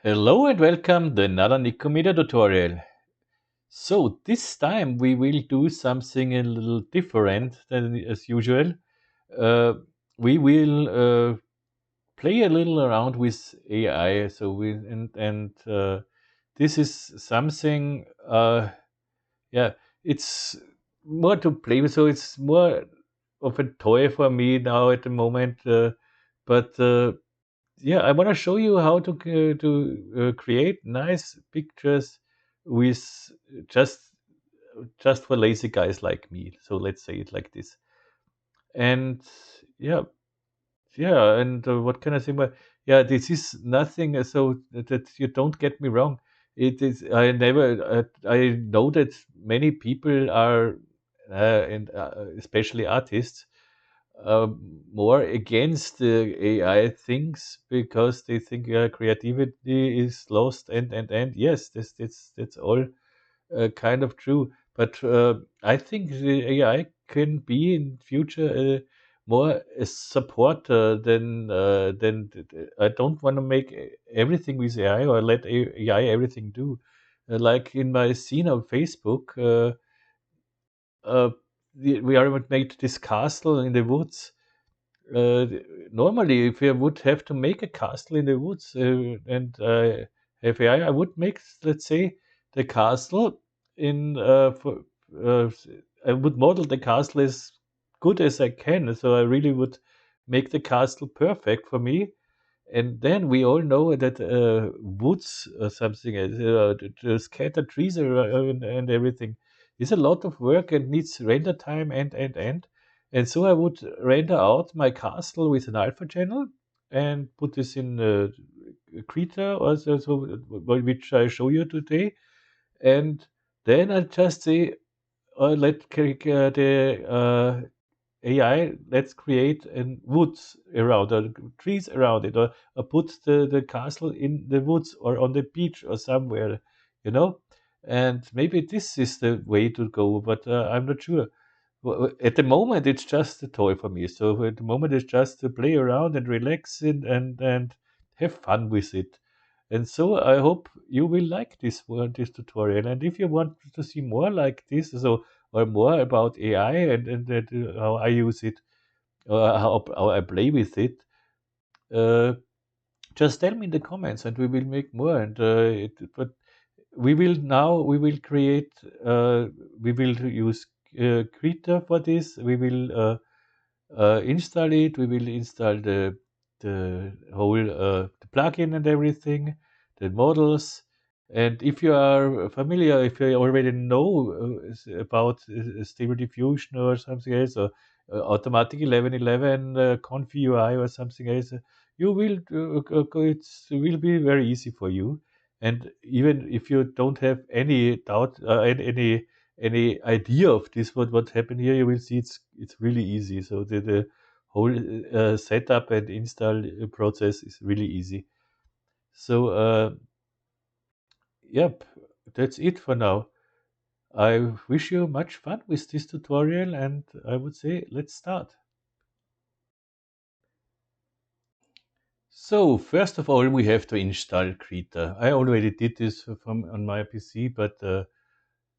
Hello and welcome to another Nikomedia tutorial. So this time we will do something a little different than as usual. Uh, we will play a little around with AI. This is something. Yeah, it's more to play with. So it's more of a toy for me now at the moment. But Yeah, I want to show you how to create nice pictures with just just for lazy guys like me. So let's say it like this. And yeah, what can I say more? Yeah, this is nothing. So that you don't get me wrong. It is. I never. I know that many people are, and especially artists, more against the AI things because they think creativity is lost. And yes, that's all kind of true. But I think the AI can be in future more a supporter than I don't want to make everything with AI or let AI everything do. Like in my scene on Facebook, uh, we are made this castle in the woods. uh, Normally, if I would have to make a castle in the woods and have AI, I would make, let's say, the castle in uh, I would model the castle as good as I can. So I really would make the castle perfect for me. And then we all know that woods or something, to scatter trees around and everything, is a lot of work and needs render time and. And so I would render out my castle with an alpha channel and put this in Krita, which I show you today. And then I just say, the AI, let's create an woods around or trees around it, or put the castle in the woods or on the beach or somewhere, you know. And maybe this is the way to go, but I'm not sure. At the moment, it's just a toy for me. So at the moment, it's just to play around and relax and have fun with it. And so I hope you will like this tutorial. And if you want to see more like this, or more about AI and how I use it, or how I play with it, uh, just tell me in the comments, and we will make more. But we will create. We will use Krita for this. We will install it. We will install the whole the plugin and everything, the models. And if you are familiar, if you already know about Stable Diffusion or something else, or Automatic 1111 Conf UI or something else, you will it will be very easy for you. And even if you don't have any doubt, any idea of this, what happened here, you will see it's really easy. So the whole setup and install process is really easy. So yep, that's it for now. I wish you much fun with this tutorial, and I would say let's start. So first of all, we have to install Krita. I already did this from on my PC, but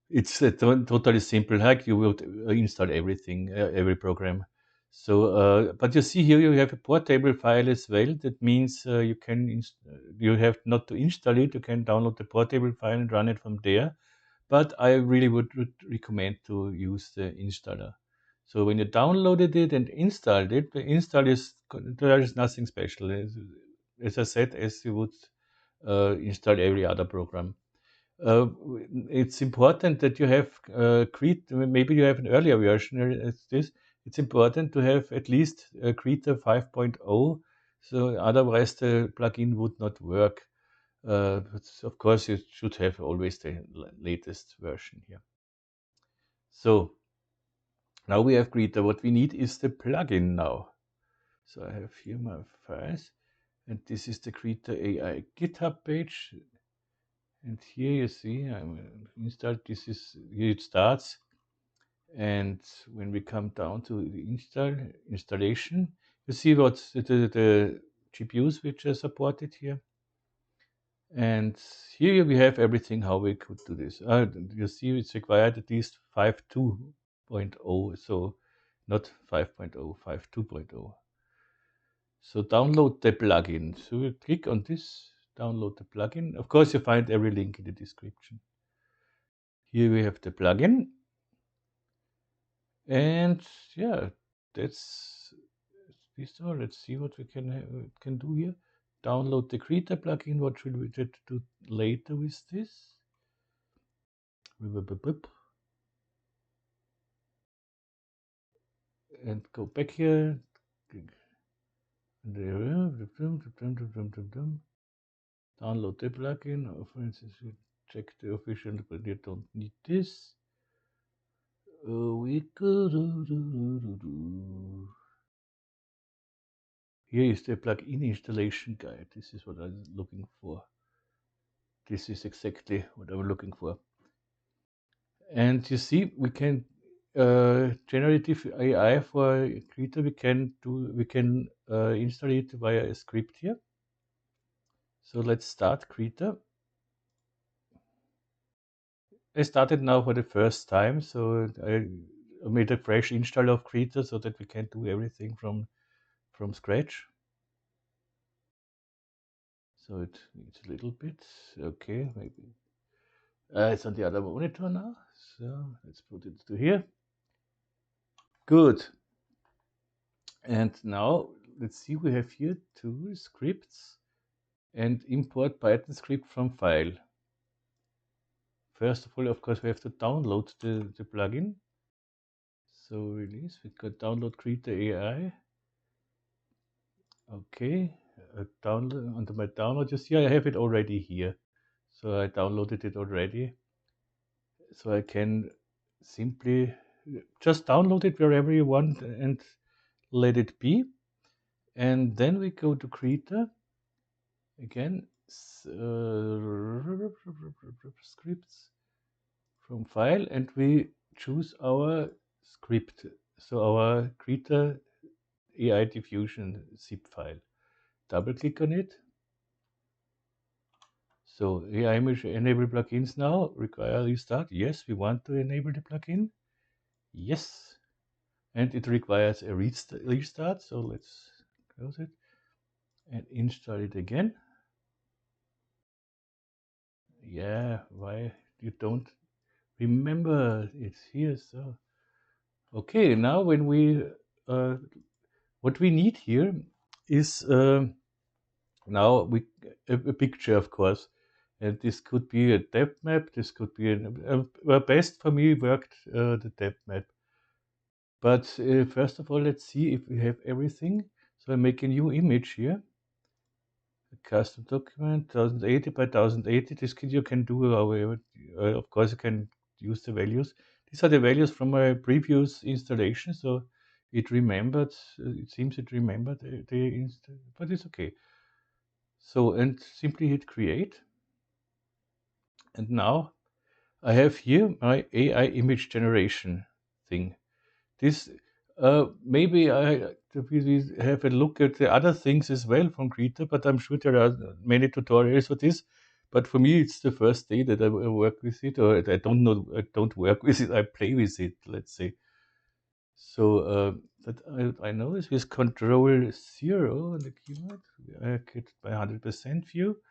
it's totally simple hack. You will install everything, every program. So, but you see here you have a portable file as well. That means you have not to install it. You can download the portable file and run it from there. But I really would recommend to use the installer. So when you downloaded it and installed it, the install is there is nothing special. As I said, as you would install every other program. It's important that you have maybe you have an earlier version as this. It's important to have at least Krita 5.0, so otherwise the plugin would not work. But of course, you should have always the latest version here. So now we have Krita. What we need is the plugin now. So I have here my files, and this is the Krita AI GitHub page. And here you see I'm installed. This is here it starts. And when we come down to the installation, you see what's the GPUs which are supported here. And here we have everything how we could do this. You see it's required at least 5.2.0, so not 5.0, 5.2.0. So download the plugin. So we click on this, download the plugin. Of course, you find every link in the description. Here we have the plugin. And yeah, that's this all. Let's see what we can do here. Download the Krita plugin. What should we do later with this? And go back here. Download the plugin. For instance, we check the official, but you don't need this. Here is the plugin installation guide. This is what I'm looking for. This is exactly what I'm looking for. And you see, we can generative AI for Krita. We can install it via a script here. So let's start Krita. I started now for the first time, so I made a fresh install of Krita so that we can do everything from scratch. So it needs a little bit. Okay, maybe. It's on the other monitor now. So let's put it to here. Good. And now let's see, we have here two scripts and import Python script from file. First of all, of course, we have to download the plugin. So release, we got download Krita AI. Okay, download under my download. You see, I have it already here. So I downloaded it already. So I can simply just download it wherever you want and let it be. And then we go to Krita again, scripts from file, and we choose our script. So our Krita AI diffusion zip file. Double click on it. So AI image enable plugins now require restart. Yes, we want to enable the plugin. Yes. And it requires a restart. So let's close it and install it again. Yeah, why you don't remember it's here? So okay, now when we what we need here is now a picture, of course, and this could be a depth map. This could be well, best for me worked the depth map. But first of all, let's see if we have everything. So I make a new image here. A custom document, 1080 by 1080. This you can do however. Of course, you can use the values. These are the values from my previous installation. So it remembered. It seems it remembered but it's okay. So and simply hit create. And now I have here my AI image generation thing. This maybe we have a look at the other things as well from Krita, but I'm sure there are many tutorials for this. But for me, it's the first day that I work with it, or I don't know, I don't work with it, I play with it, let's say. So that I know is with Control 0 on the keyboard. I get my 100% view.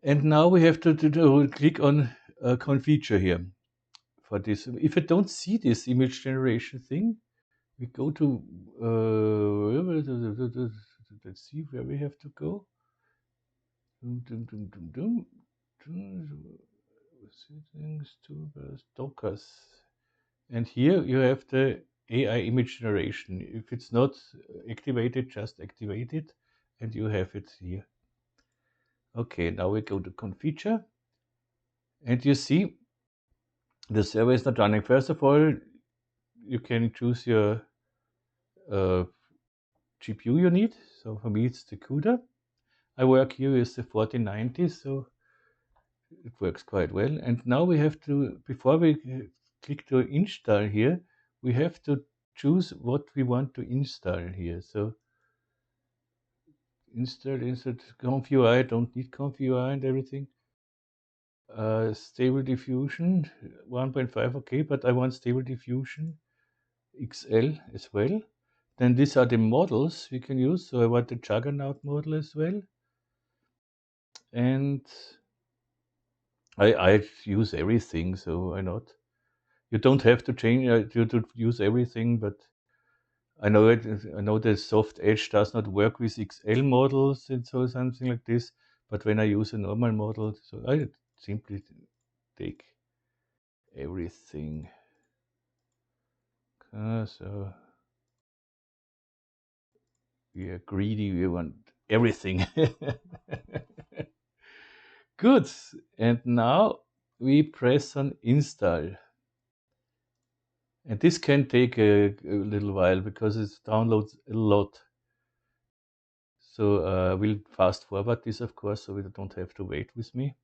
And now we have to click on configure here for this. If I don't see this image generation thing, we go to let's see where we have to go. Settings to Dockers, and here you have the AI image generation. If it's not activated, just activate it, and you have it here. Okay, now we go to configure, and you see the server is not running. First of all, you can choose your GPU you need. So for me, it's the CUDA. I work here with the 4090, so it works quite well. And now we have to, before we click to install here, we have to choose what we want to install here. So insert conf UI, don't need conf UI and everything. Stable diffusion 1.5, okay, but I want stable diffusion XL as well. Then these are the models we can use. So I want the Juggernaut model as well. And I use everything, so why not? You don't have to change to use everything, but I know it. I know the soft edge does not work with XL models and so something like this. But when I use a normal model, so I simply take everything. So we are greedy. We want everything. Good. And now we press on install. And this can take a little while because it downloads a lot. So we'll fast forward this, of course, so we don't have to wait with me.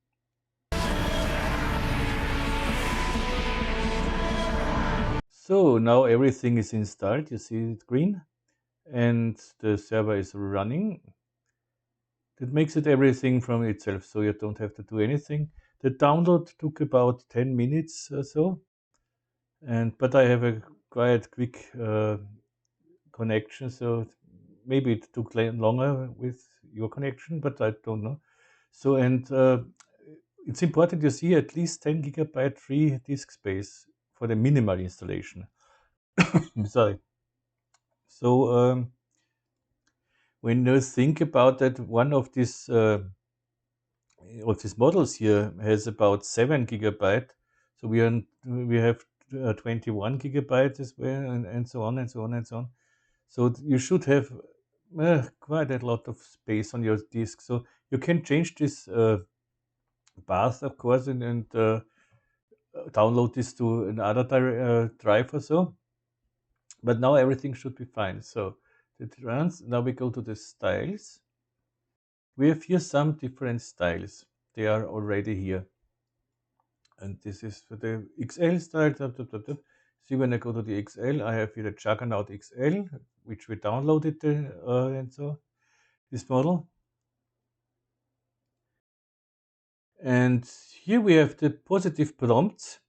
So now everything is installed. You see it green, and the server is running. That makes it everything from itself, so you don't have to do anything. The download took about 10 minutes or so, but I have a quite quick connection, so maybe it took longer with your connection, but I don't know. So, and it's important you see at least 10 gigabyte free disk space for the minimal installation. Sorry. So, when you think about that, one of these models here has about 7 gigabyte. So we have 21 gigabyte as well, and so on and so on and so on. So you should have quite a lot of space on your disk. So you can change this path, of course, and download this to another drive or so. But now everything should be fine. So it runs. Now we go to the styles. We have here some different styles. They are already here. And this is for the XL style. See, when I go to the XL, I have here the Juggernaut XL, which we downloaded, and so this model. And here we have the positive prompts,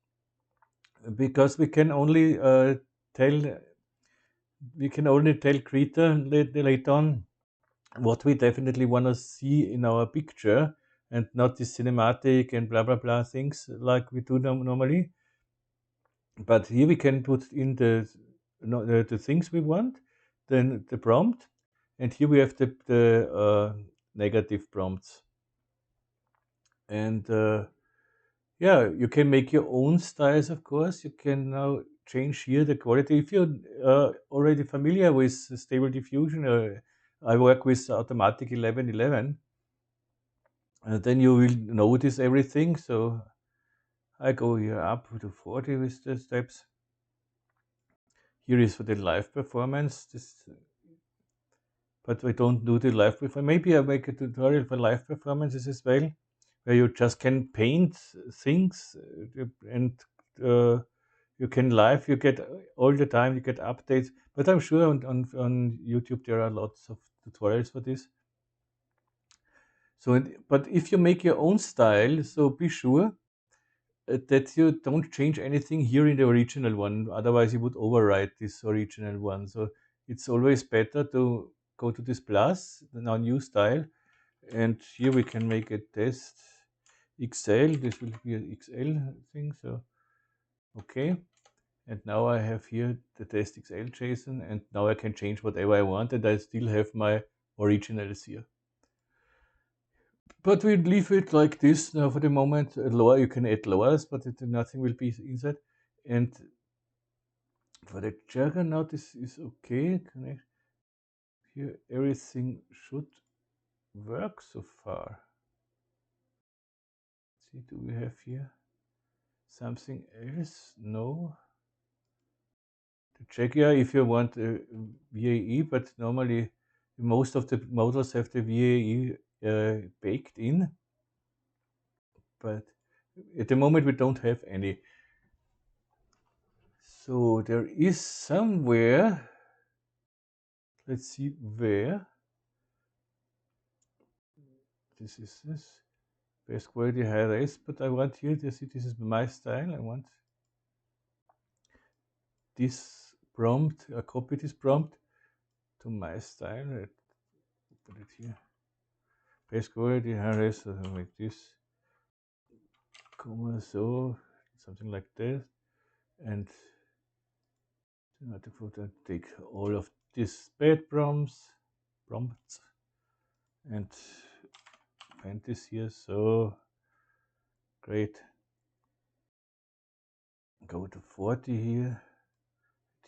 because we can only tell Krita later on what we definitely want to see in our picture, and not the cinematic and blah blah blah things like we do normally. But here we can put in the things we want, then the prompt, and here we have the negative prompts. And yeah, you can make your own styles, of course. You can now change here the quality. If you're already familiar with Stable Diffusion, I work with Automatic 1111, then you will notice everything. So I go here up to 40 with the steps. Here is for the live performance. But we don't do the live performance. Maybe I make a tutorial for live performances as well, where you just can paint things, and you can live. You get all the time. You get updates. But I'm sure on YouTube there are lots of tutorials for this. So, but if you make your own style, so be sure that you don't change anything here in the original one. Otherwise, you would overwrite this original one. So it's always better to go to this plus, now new style, and here we can make a test XL. This will be an XL thing. So okay, and now I have here the test XL JSON, and now I can change whatever I want, and I still have my originals here. But we leave it like this now for the moment. Lower, you can add lowers, but nothing will be inside. And for the Juggernaut, this is okay. Connect here, everything should work so far. Let's see, do we have here something else? No. To check here if you want a VAE, but normally most of the models have the VAE baked in. But at the moment we don't have any. So there is somewhere, let's see where. this is this. Best quality high res, but I want here to see this is my style. I want this prompt, I copy this prompt to my style. I put it here. Best quality high res, something like this. Comma so, something like this. And I take all of these bad prompts and find this here. So great. Go to 40 here.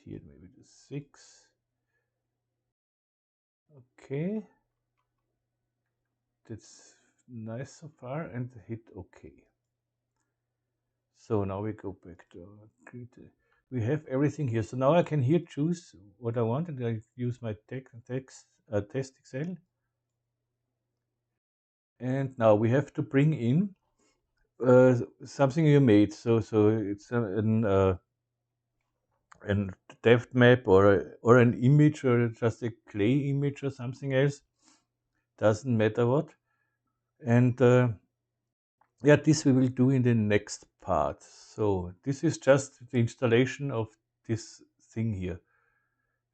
Here maybe to 6. Okay. That's nice so far, and hit OK. So now we go back to our Krita. We have everything here. So now I can here choose what I want, and I use my test Excel. And now we have to bring in something you made. So it's an depth map or an image or just a clay image or something else. Doesn't matter what. And yeah, this we will do in the next part. So this is just the installation of this thing here.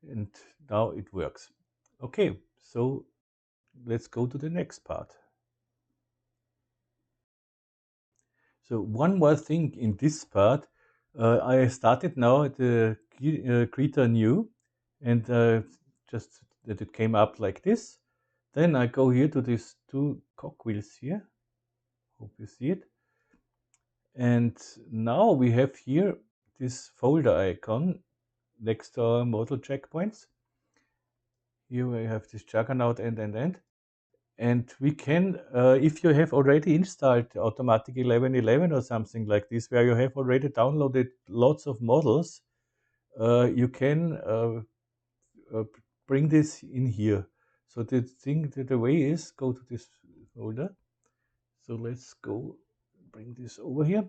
And now it works. Okay, so let's go to the next part. So one more thing in this part, I started now the Krita new, and just that it came up like this. Then I go here to these 2 cogwheels here. Hope you see it. And now we have here this folder icon next to our model checkpoints. Here we have this juggernaut and. And we can, if you have already installed Automatic 1111 or something like this, where you have already downloaded lots of models, you can bring this in here. So the way is go to this folder. So let's go bring this over here.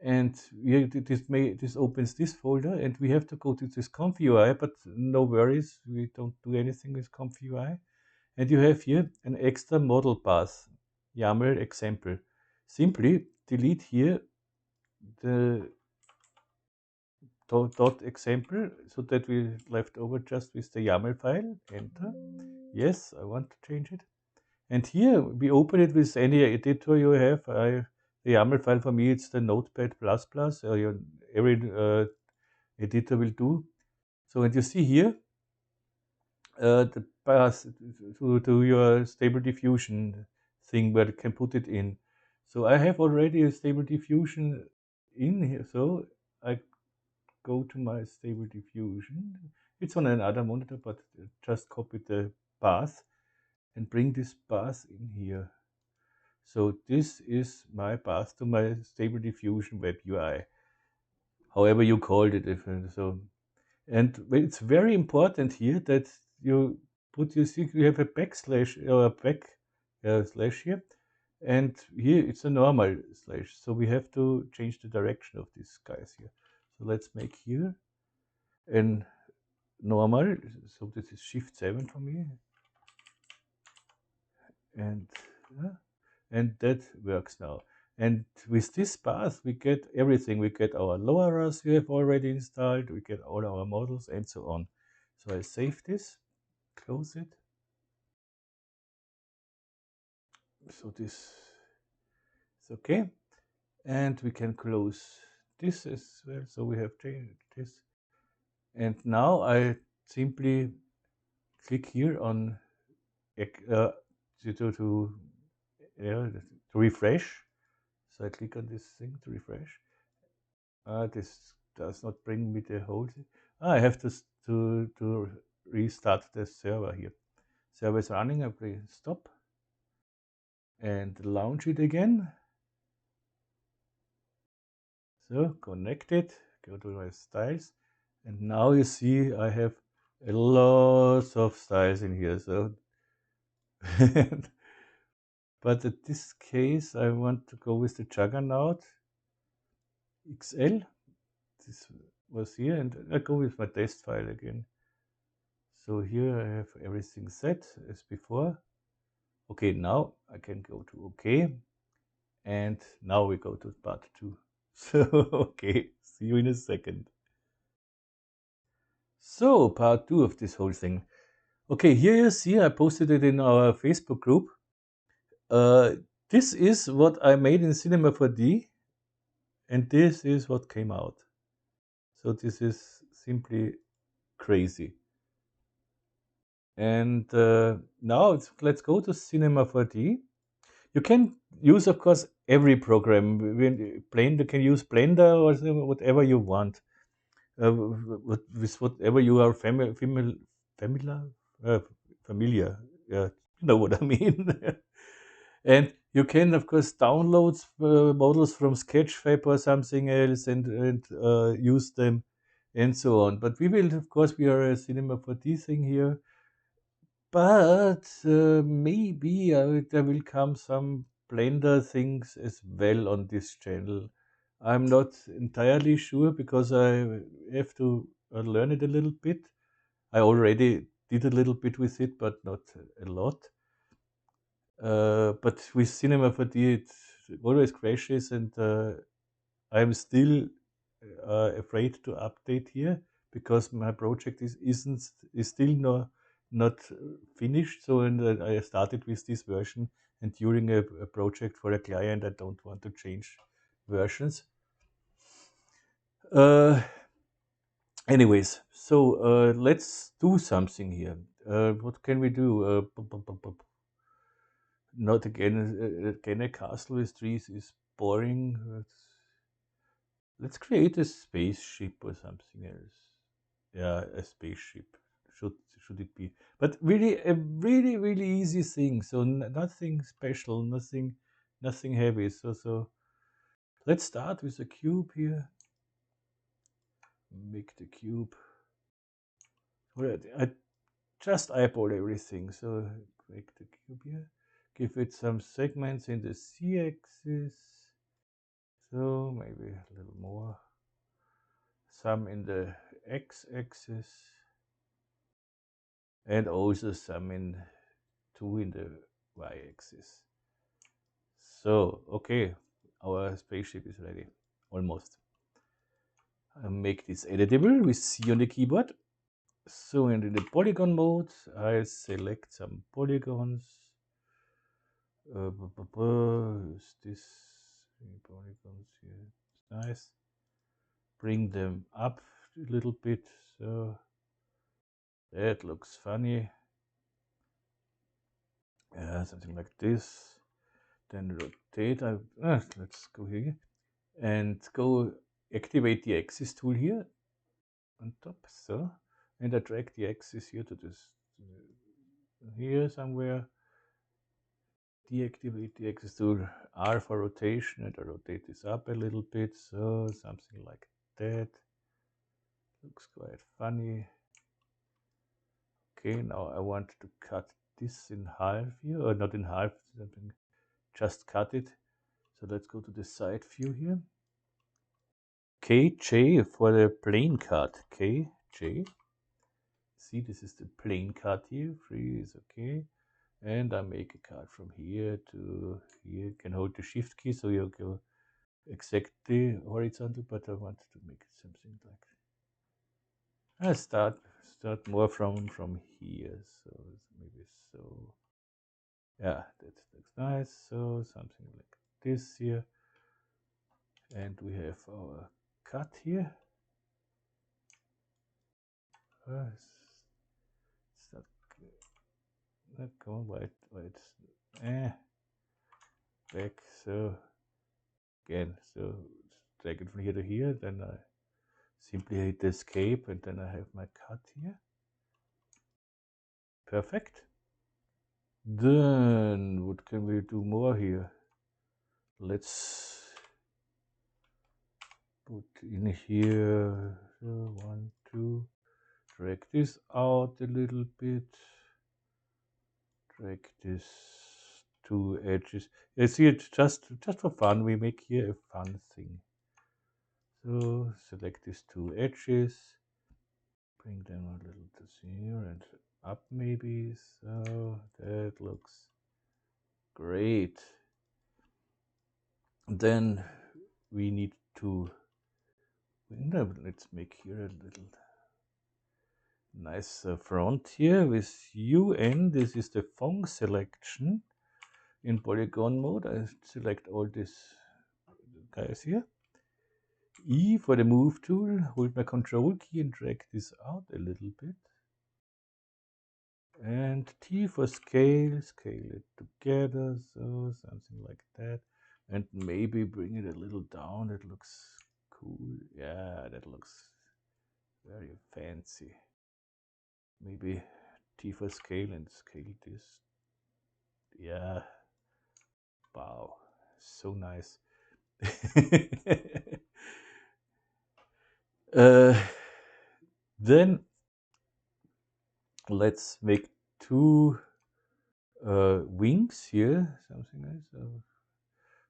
And this opens this folder, and we have to go to this conf UI, but no worries, we don't do anything with conf UI. And you have here an extra model path, YAML example. Simply delete here the dot example so that we left over just with the YAML file. Enter. Yes, I want to change it. And here we open it with any editor you have. The YAML file for me, it's the Notepad++. Every editor will do. So, and you see here, the path to your stable diffusion thing where you can put it in. So I have already a stable diffusion in here. So I go to my stable diffusion. It's on another monitor, but just copy the path and bring this path in here. So this is my path to my stable diffusion web UI, however you called it. So, and it's very important here that you put, you see, you have a backslash or a slash here, and here it's a normal slash. So we have to change the direction of these guys here. So let's make here an normal. So this is Shift 7 for me, and that works now. And with this path, we get everything. We get our lowerers we have already installed. We get all our models and so on. So I save this, close it. So this is okay. And we can close this as well. So we have changed this. And now I simply click here on to refresh. So I click on this thing to refresh. This does not bring me the whole thing. I have to restart the server here. Server is running. I play stop and launch it again. So connect it. Go to my styles, and now you see I have a lot of styles in here. So, but in this case, I want to go with the Juggernaut XL. This was here, and I go with my test file again. So here I have everything set as before. Okay, now I can go to OK. And now we go to part 2. So, okay, see you in a second. So, part 2 of this whole thing. Okay, here you see I posted it in our Facebook group. This is what I made in Cinema 4D, and this is what came out. So this is simply crazy. And now let's go to Cinema 4D. You can use, of course, every program. Blender, you can use Blender or whatever you want. With whatever you are familiar, uh, familiar. Yeah, you know what I mean. And you can, of course, download models from Sketchfab or something else and use them and so on. But we will, of course, we are a Cinema 4D thing here. But maybe there will come some Blender things as well on this channel. I'm not entirely sure because I have to learn it a little bit. I already did a little bit with it, but not a lot. But with Cinema 4D, it always crashes, and I'm still afraid to update here because my project is still not finished. So and I started with this version, and during a project for a client, I don't want to change versions. Uh, Anyways, so let's do something here. What can we do? Not again a castle with trees is boring. Let's create a spaceship or something else. Yeah, a spaceship should it be? But really a really easy thing. So nothing special, nothing heavy. So let's start with a cube here. Make the cube. I just eyeball everything. So make the cube here. Give it some segments in the z-axis. So maybe a little more. Some in the x-axis. And also some in 2 in the y-axis. So, okay, our spaceship is ready. Almost. I make this editable with C on the keyboard. So in the polygon mode, I select some polygons. Is this polygons here? It's nice. Bring them up a little bit. So that looks funny. Something like this. Then rotate. Let's go here and go activate the axis tool here on top. So, and I drag the axis here to this here somewhere. Deactivate the axis tool, R for rotation, and I rotate this up a little bit. So something like that. Looks quite funny. Okay, now I want to cut this in half here, or not in half, just cut it. So let's go to the side view here. KJ for the plane cut. KJ. See, this is the plane cut here. 3 is okay. And I make a cut from here to here. You can hold the shift key so you go exactly horizontal, but I want to make it something like I start more from here. So maybe so. Yeah, that looks nice. So something like this here. And we have our cut here. It's not going wait. Back. So again, so drag it from here to here. Then I simply hit escape, and then I have my cut here. Perfect. Then what can we do more here? Let's put in here 1, 2. Drag this out a little bit. Drag this 2 edges. You see, it just for fun. We make here a fun thing. So select these 2 edges. Bring them a little to here and up maybe. So that looks Great. Then we need to, let's make here a little nice front here with UN. This is the Fong selection in polygon mode. I select all these guys here. E for the move tool, hold my control key and drag this out a little bit. And T for scale, scale it together, so something like that. And maybe bring it a little down, that looks cool. Yeah, that looks very fancy. Maybe T for scale and scale this. Yeah, wow, so nice. Then let's make two wings here, something like so.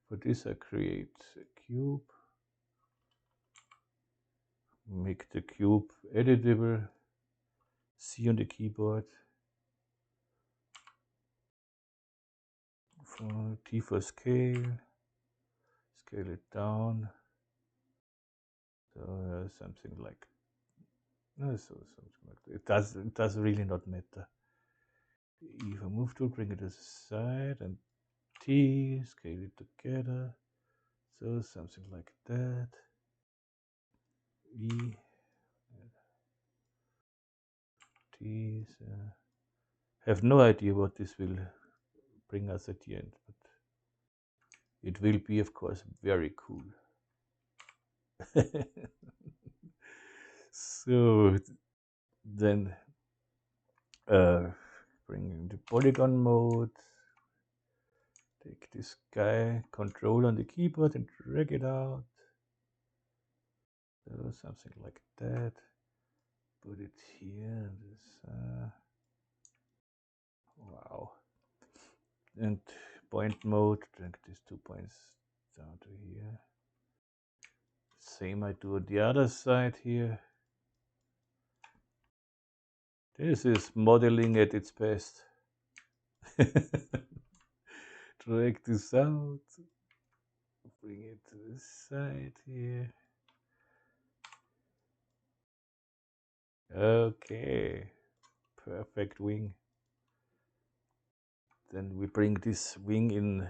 For this I create a cube, make the cube editable, C on the keyboard, for T for scale, scale it down, so something like, no, so something like that. It does really not matter. E for move tool, bring it to the side, and T, scale it together, so something like that. E, T, have no idea what this will bring us at the end, but it will be, of course, very cool. So then bring in the polygon mode, take this guy, control on the keyboard and drag it out, so something like that. Put it here, this, wow. And point mode, drag these 2 points down to here. Same I do on the other side here. This is modeling at its best. Drag this out, bring it to the side here. Okay, perfect wing. Then we bring this wing in,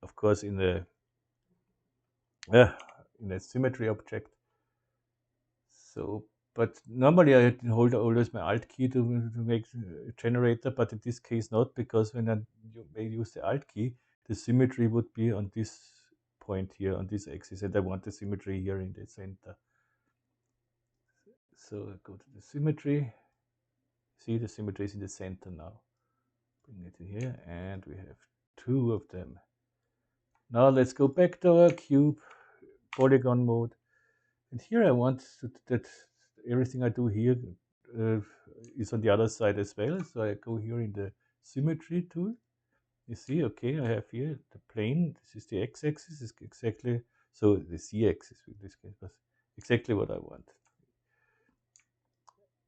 of course, in a symmetry object. So, but normally I hold always my Alt key to make a generator, but in this case not, because when you may use the Alt key, the symmetry would be on this point here, on this axis, and I want the symmetry here in the center. So I go to the symmetry. See, the symmetry is in the center now. Bring it here, and we have 2 of them. Now let's go back to our cube, polygon mode. And here I want that everything I do here is on the other side as well. So I go here in the symmetry tool. You see, okay, I have here the plane. This is the x-axis, is exactly, so the z-axis in this case was exactly what I want.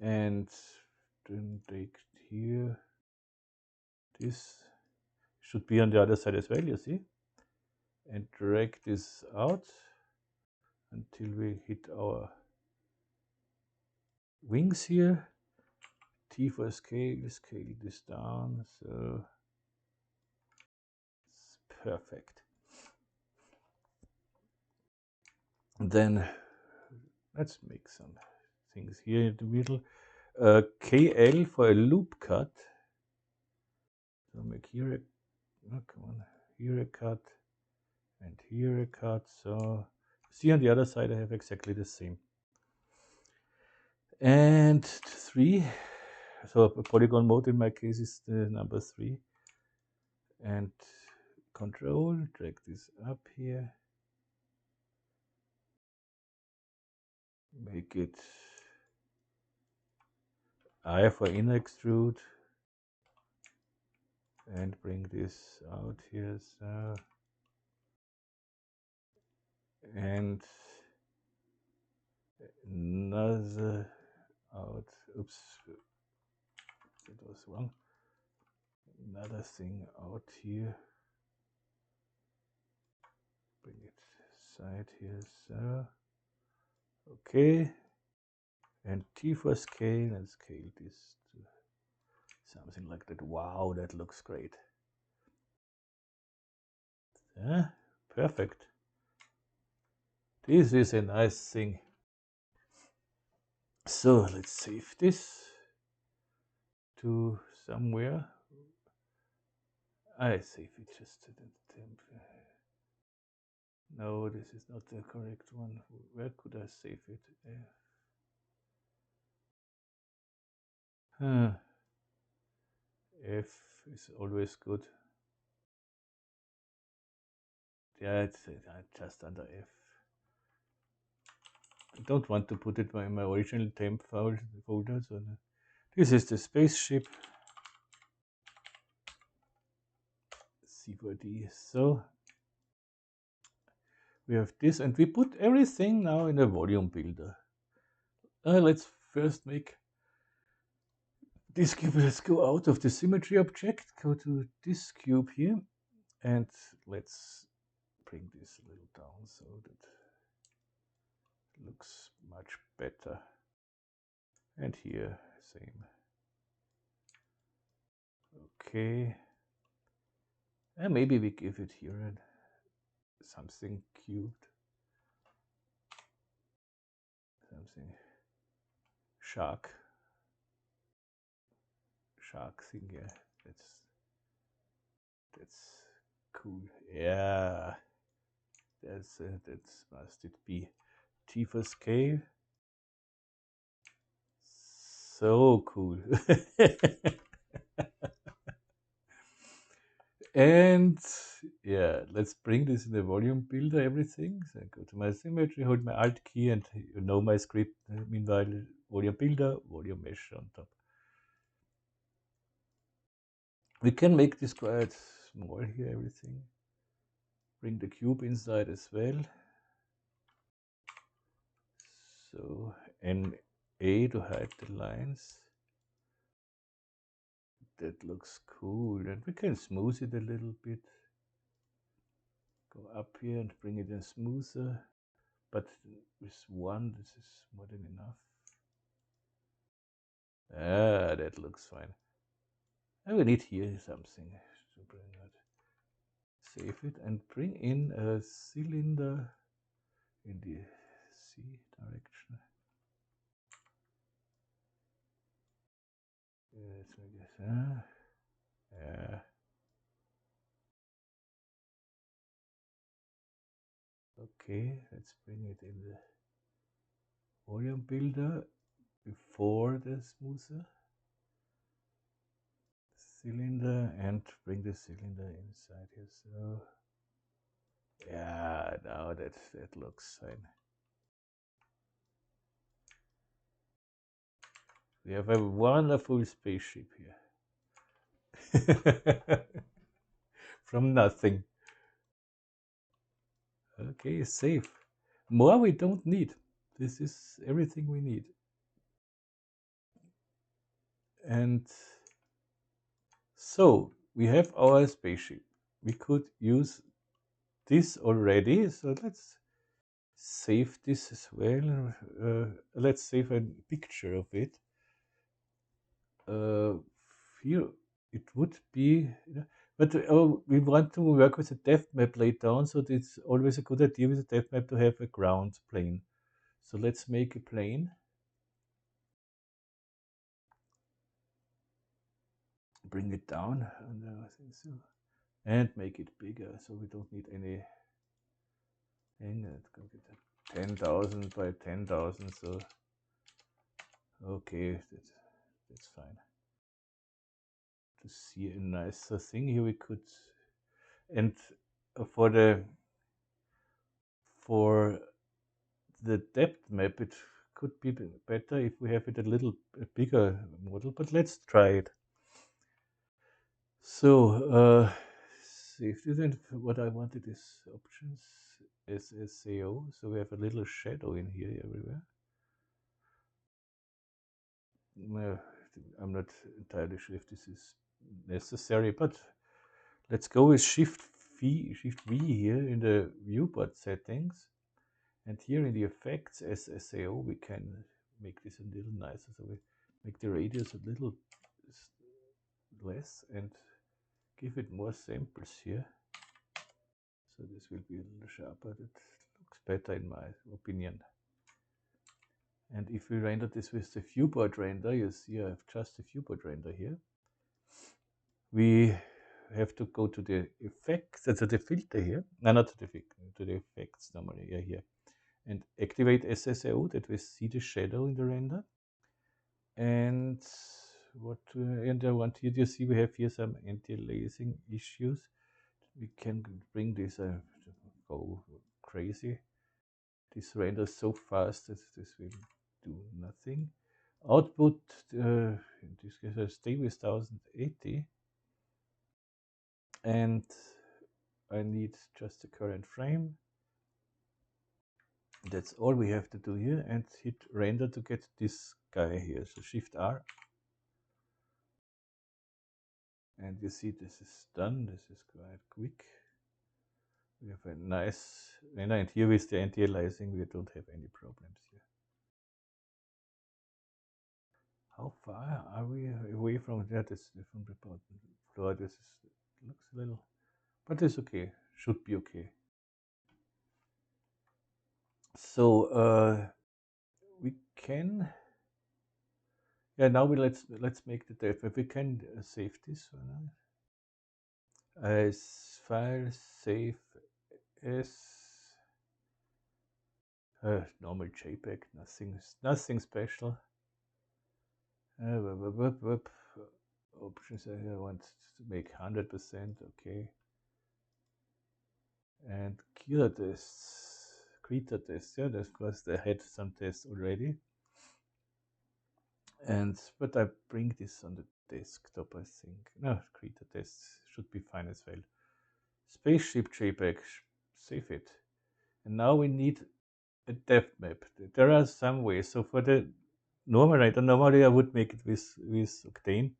And then take here, this should be on the other side as well, you see. And drag this out until we hit our wings here. T for scale, scale this down, so it's perfect. And then let's make some things here in the middle. KL for a loop cut. So make here a, oh, come on, here a cut and here a cut. So see, on the other side I have exactly the same. And 3, so a polygon mode in my case is the number 3. And control, drag this up here. Make it I for inner extrude. And bring this out here, so. And another out, oops, that was wrong. Another thing out here. inside here, so okay, and T for scale, and scale this to something like that. Wow, that looks great. Yeah, perfect. This is a nice thing. So let's save this to somewhere. I save it just to the temp. No, this is not the correct one. Where could I save it? F is always good. Yeah, it's just under F. I don't want to put it in my original temp folder. So this is the Spaceship C4D. So we have this, and we put everything now in a volume builder. Let's first make this cube. Let's go out of the symmetry object, go to this cube here, and let's bring this a little down so that it looks much better. And here, same. Okay. And maybe we give it here something cubed. Something shark thing, yeah. That's cool. Yeah. That's must it be T for scale. So cool. And yeah, let's bring this in the volume builder, everything. So I go to my symmetry, hold my Alt key, and you know my script. Meanwhile, volume builder, volume mesh on top. We can make this quite small here, everything. Bring the cube inside as well. So NA to hide the lines. That looks cool. And we can smooth it a little bit. Go up here and bring it in smoother. But with one, this is more than enough. Ah, that looks fine. I will need here something to bring that. Save it and bring in a cylinder in the C direction. Let's make this. Yeah. Okay, let's bring it in the volume builder before the smoother cylinder, and bring the cylinder inside here. So yeah, now that looks fine. We have a wonderful spaceship here. From nothing. Okay, save. More we don't need. This is everything we need. And so we have our spaceship. We could use this already. So let's save this as well. Let's save a picture of it. Here it would be, but we want to work with a depth map laid down, so it's always a good idea with a depth map to have a ground plane. So let's make a plane. Bring it down, and I think so, and make it bigger, so we don't need any. Let's go get 10,000 by 10,000. So okay, that's fine. To see a nicer thing here, we could, and for the depth map, it could be better if we have it a little bigger model, but let's try it. So save this, and what I wanted is options SSAO, so we have a little shadow in here everywhere. No, I'm not entirely sure if this is necessary, but let's go with Shift Shift V here in the viewport settings, and here in the effects SSAO we can make this a little nicer. So we make the radius a little less and give it more samples here. So this will be a little sharper. That looks better in my opinion. And if we render this with the viewport render, you see I have just the viewport render here. We have to go to the effects, to the filter here. No, not to the filter, to the effects normally, yeah, here. And activate SSAO, that we see the shadow in the render. And what, and I want here, you see we have here some anti-aliasing issues. We can bring this, go crazy. This renders so fast that this will do nothing. Output, in this case, I stay with 1080. And I need just the current frame. That's all we have to do here, and hit render to get this guy here. So Shift R. And you see this is done. This is quite quick. We have a nice render, and here with the anti-aliasing we don't have any problems here. How far are we away from that? Is from the bottom floor. This is, looks a little, but it's okay. Should be okay. So we can. Yeah, now let's make the depth. If we can save this one as file save as normal JPEG. Nothing special. Options I want to make 100%. Okay. And killer tests, Krita tests. Yeah, of course I had some tests already. And but I bring this on the desktop, I think. No, Krita tests should be fine as well. Spaceship JPEG, save it. And now we need a depth map. There are some ways. So for the normal render, normally I would make it with Octane,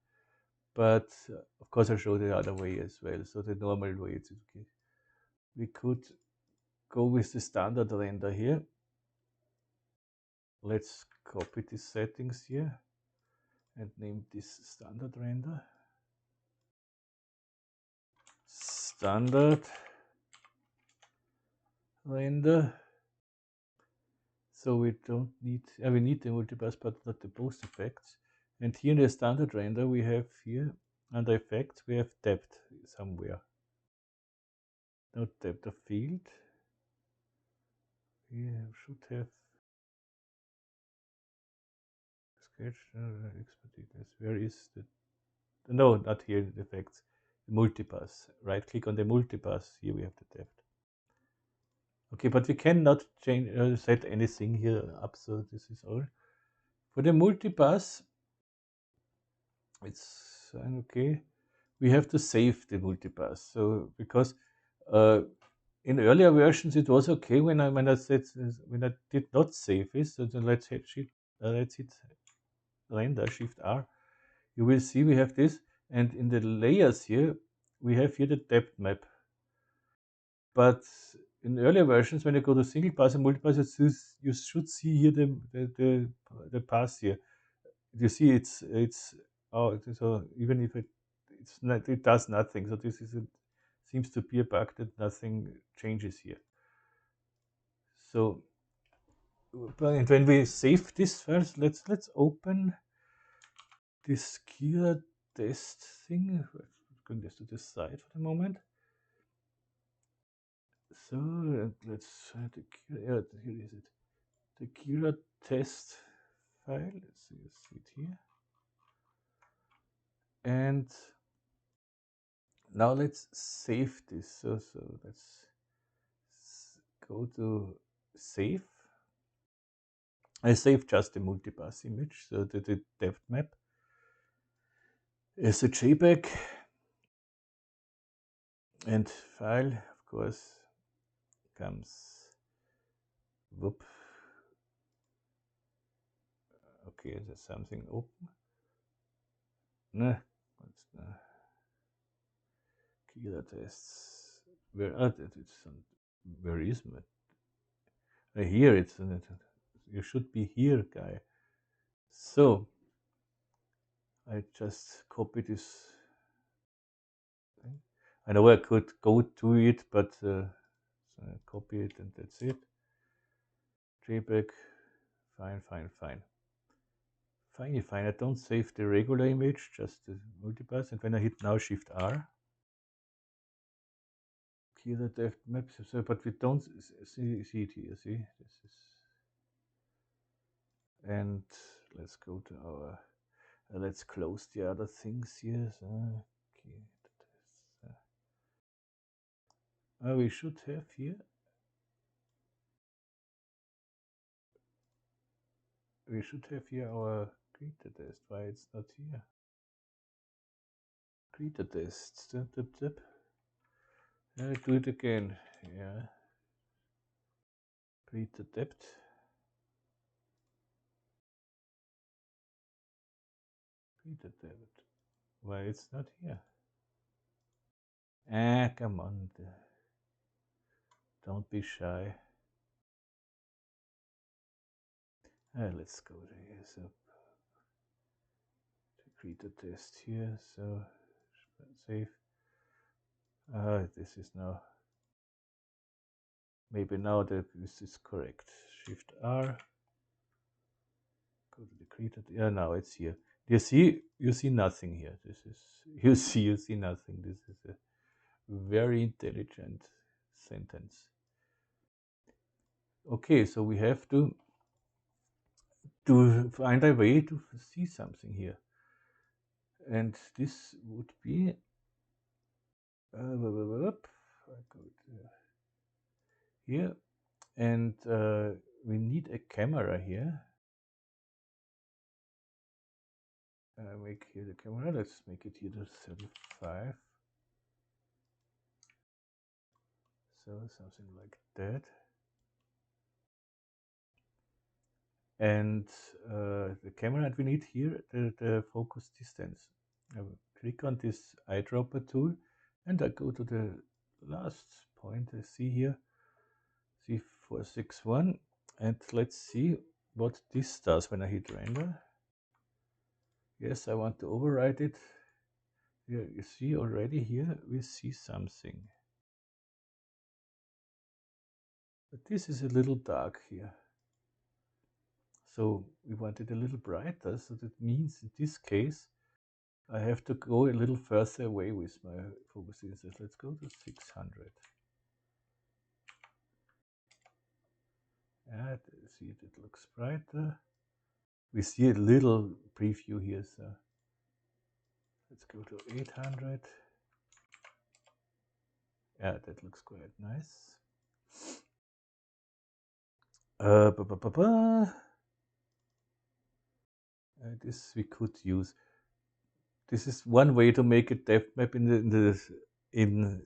but of course I show the other way as well. So the normal way is okay. We could go with the standard render here. Let's copy these settings here and name this standard render. Standard render. So we don't need, we need the multipass but not the post effects. And here in the standard render we have here under effects we have depth somewhere. Not depth of field. We should have sketch expertise. Where is the, no, not here, the effects. The multipass. Right click on the multipass. Here we have the depth. Okay, but we cannot change set anything here up, so this is all. For the multipass, it's okay. We have to save the multipass. So because in earlier versions it was okay when I did not save it. So then let's hit render Shift R. You will see we have this, and in the layers here we have here the depth map. But in earlier versions, when you go to single pass and multipass, you should see here the pass here. You see it's oh, so even if it's not, it does nothing. So this is seems to be a bug that nothing changes here. So and when we save this first, let's open this gear test thing. Let's bring this to this side for the moment. So let's try the here is it. The Kira test file. Let's see it here. And now let's save this. So let's go to save. I saved just the multipass image, so the depth map is a JPEG and file, of course, comes whoop. Okay, there's something open. Nah, what's the Kira tests? Where where is it? Here it's you should be here, guy. So I just copy this thing. I know I could go to it, but so I copy it and that's it. JPEG, fine. Fine. I don't save the regular image, just the multipass. And when I hit now Shift R, here the depth maps. So, but we don't see it here. See, this is. And let's go to our. Let's close the other things here. So, okay. We should have here. We should have here our Krita test. Why it's not here? Krita test. Tip. Do it again. Yeah. Krita depth. Krita depth. Why it's not here? Come on. Don't be shy. Let's go to here. So to create a test here. So save. This is now. Maybe now this is correct. Shift R. Go to the created. Yeah, now it's here. You see nothing here. This is you see nothing. This is a very intelligent sentence. Okay, so we have to find a way to see something here, and this would be I go here, and we need a camera here. Make here the camera. Let's make it here to 35. So something like that. And the camera, and we need here the focus distance. I will click on this eyedropper tool, and I go to the last point I see here, C461, and let's see what this does when I hit render. Yes, I want to override it. Here you see already here we see something. But this is a little dark here. So we want it a little brighter, so that means in this case I have to go a little further away with my focus distance. Let's go to 600. Yeah, see it looks brighter. We see a little preview here, so let's go to 800. Yeah, that looks quite nice. This we could use. This is one way to make a depth map in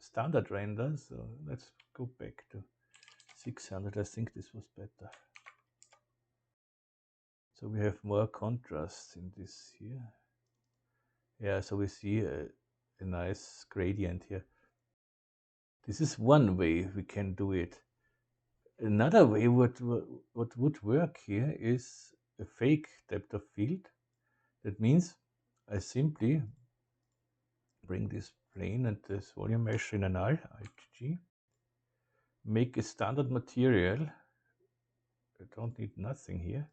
standard render. So let's go back to 600. I think this was better. So we have more contrast in this here. Yeah, so we see a nice gradient here. This is one way we can do it. Another way what would work here is a fake depth of field. That means I simply bring this plane and this volume mesh in an Alt-G, make a standard material. I don't need nothing here.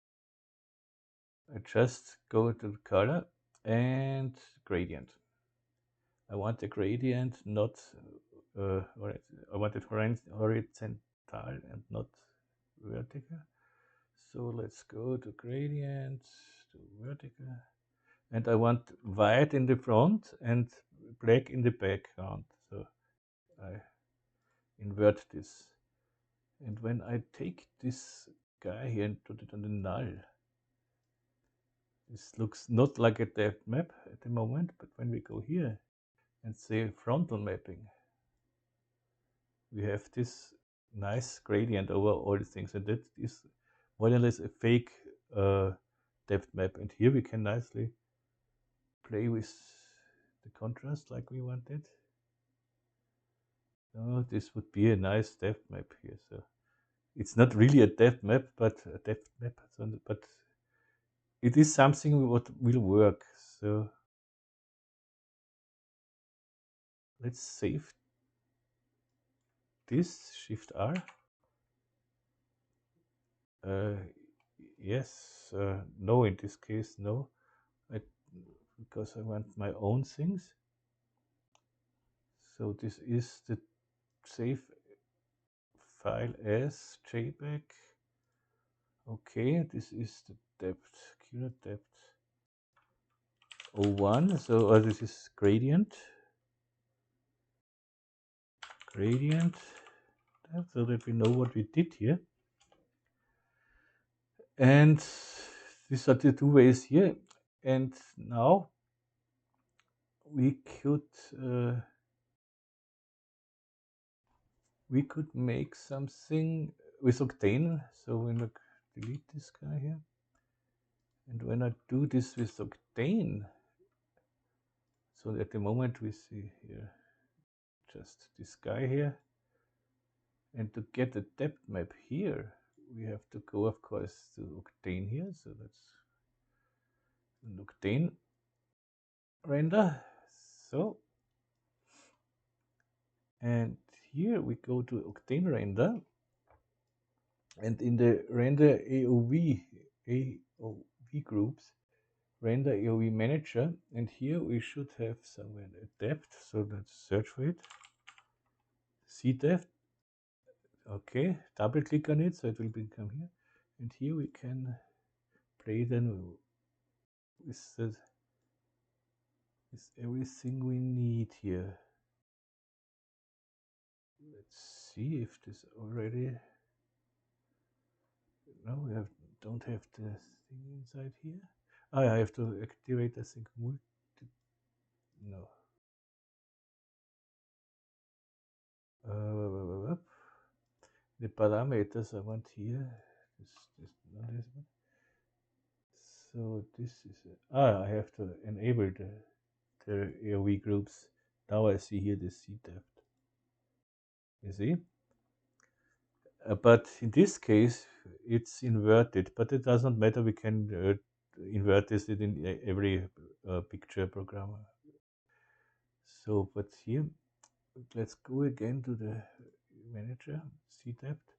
I just go to the color and gradient. I want the gradient not, I want it horizontal and not vertical. So let's go to gradient, to vertical. And I want white in the front and black in the background. So I invert this. And when I take this guy here and put it on the null, this looks not like a depth map at the moment, but when we go here and say frontal mapping, we have this nice gradient over all the things, and that is more or less a fake depth map. And here we can nicely play with the contrast like we wanted. Oh, this would be a nice depth map here. So it's not really a depth map, but but it is something what will work. So let's save this, Shift R. Yes, no, in this case, no, because I want my own things. So this is the save file as JPEG. Okay, this is the depth, Cure depth 01. So this is gradient depth, so that we know what we did here. And these are the two ways here. And now we could make something with Octane. So when I delete this guy here, and when I do this with Octane, so at the moment we see here just this guy here, and to get the depth map here, we have to go, of course, to Octane here. So that's an Octane render. So, and here we go to Octane render, and in the render AOV groups, render AOV manager, and here we should have somewhere a depth. So let's search for it. See depth. Okay, double click on it, so it will become here, and here we can play then with everything we need here. Let's see if this already. No, we don't have the thing inside here. I have to activate, I think, no. The parameters I want here. Not this one. So this is I have to enable the AOV groups. Now I see here the C depth. You see? But in this case, it's inverted, but it doesn't matter. We can invert this in every picture program. So, but here, let's go again to the manager, C depth,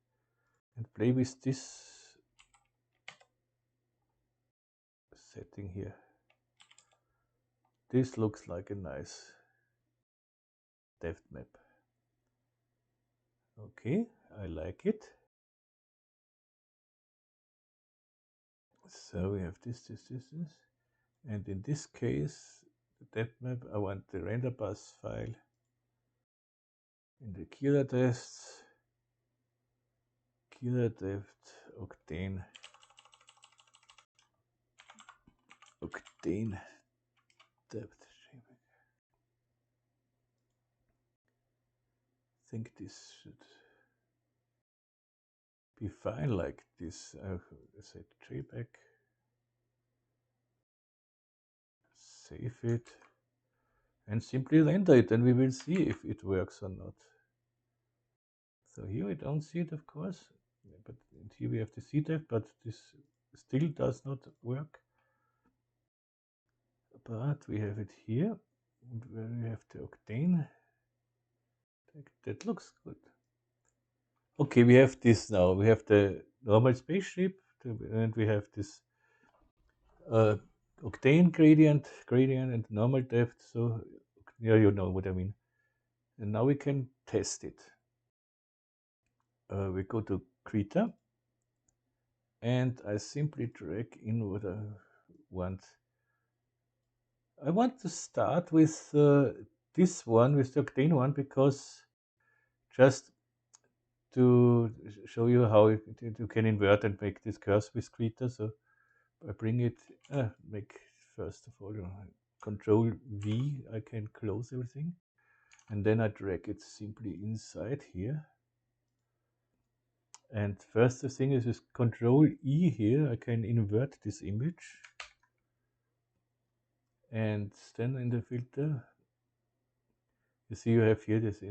and play with this setting here. This looks like a nice depth map. Okay, I like it. So we have this, and in this case, the depth map, I want the render bus file in the killer tests, killer depth, Octane depth. I think this should be fine like this. Set JPEG, save it, and simply render it, and we will see if it works or not. So here we don't see it, of course, but here we have the C depth, but this still does not work. But we have it here, and where we have the Octane. That looks good. Okay, we have this now. We have the normal spaceship, and we have this Octane gradient, and normal depth. So yeah, you know what I mean. And now we can test it. We go to Krita, and I simply drag in what I want. I want to start with this one, with the Octane one, because just to show you how you can invert and make this curves with Krita. So I bring it, make first of all Control V, I can close everything, and then I drag it simply inside here. And first the thing is with Control E here, I can invert this image, and then in the filter, you see you have here this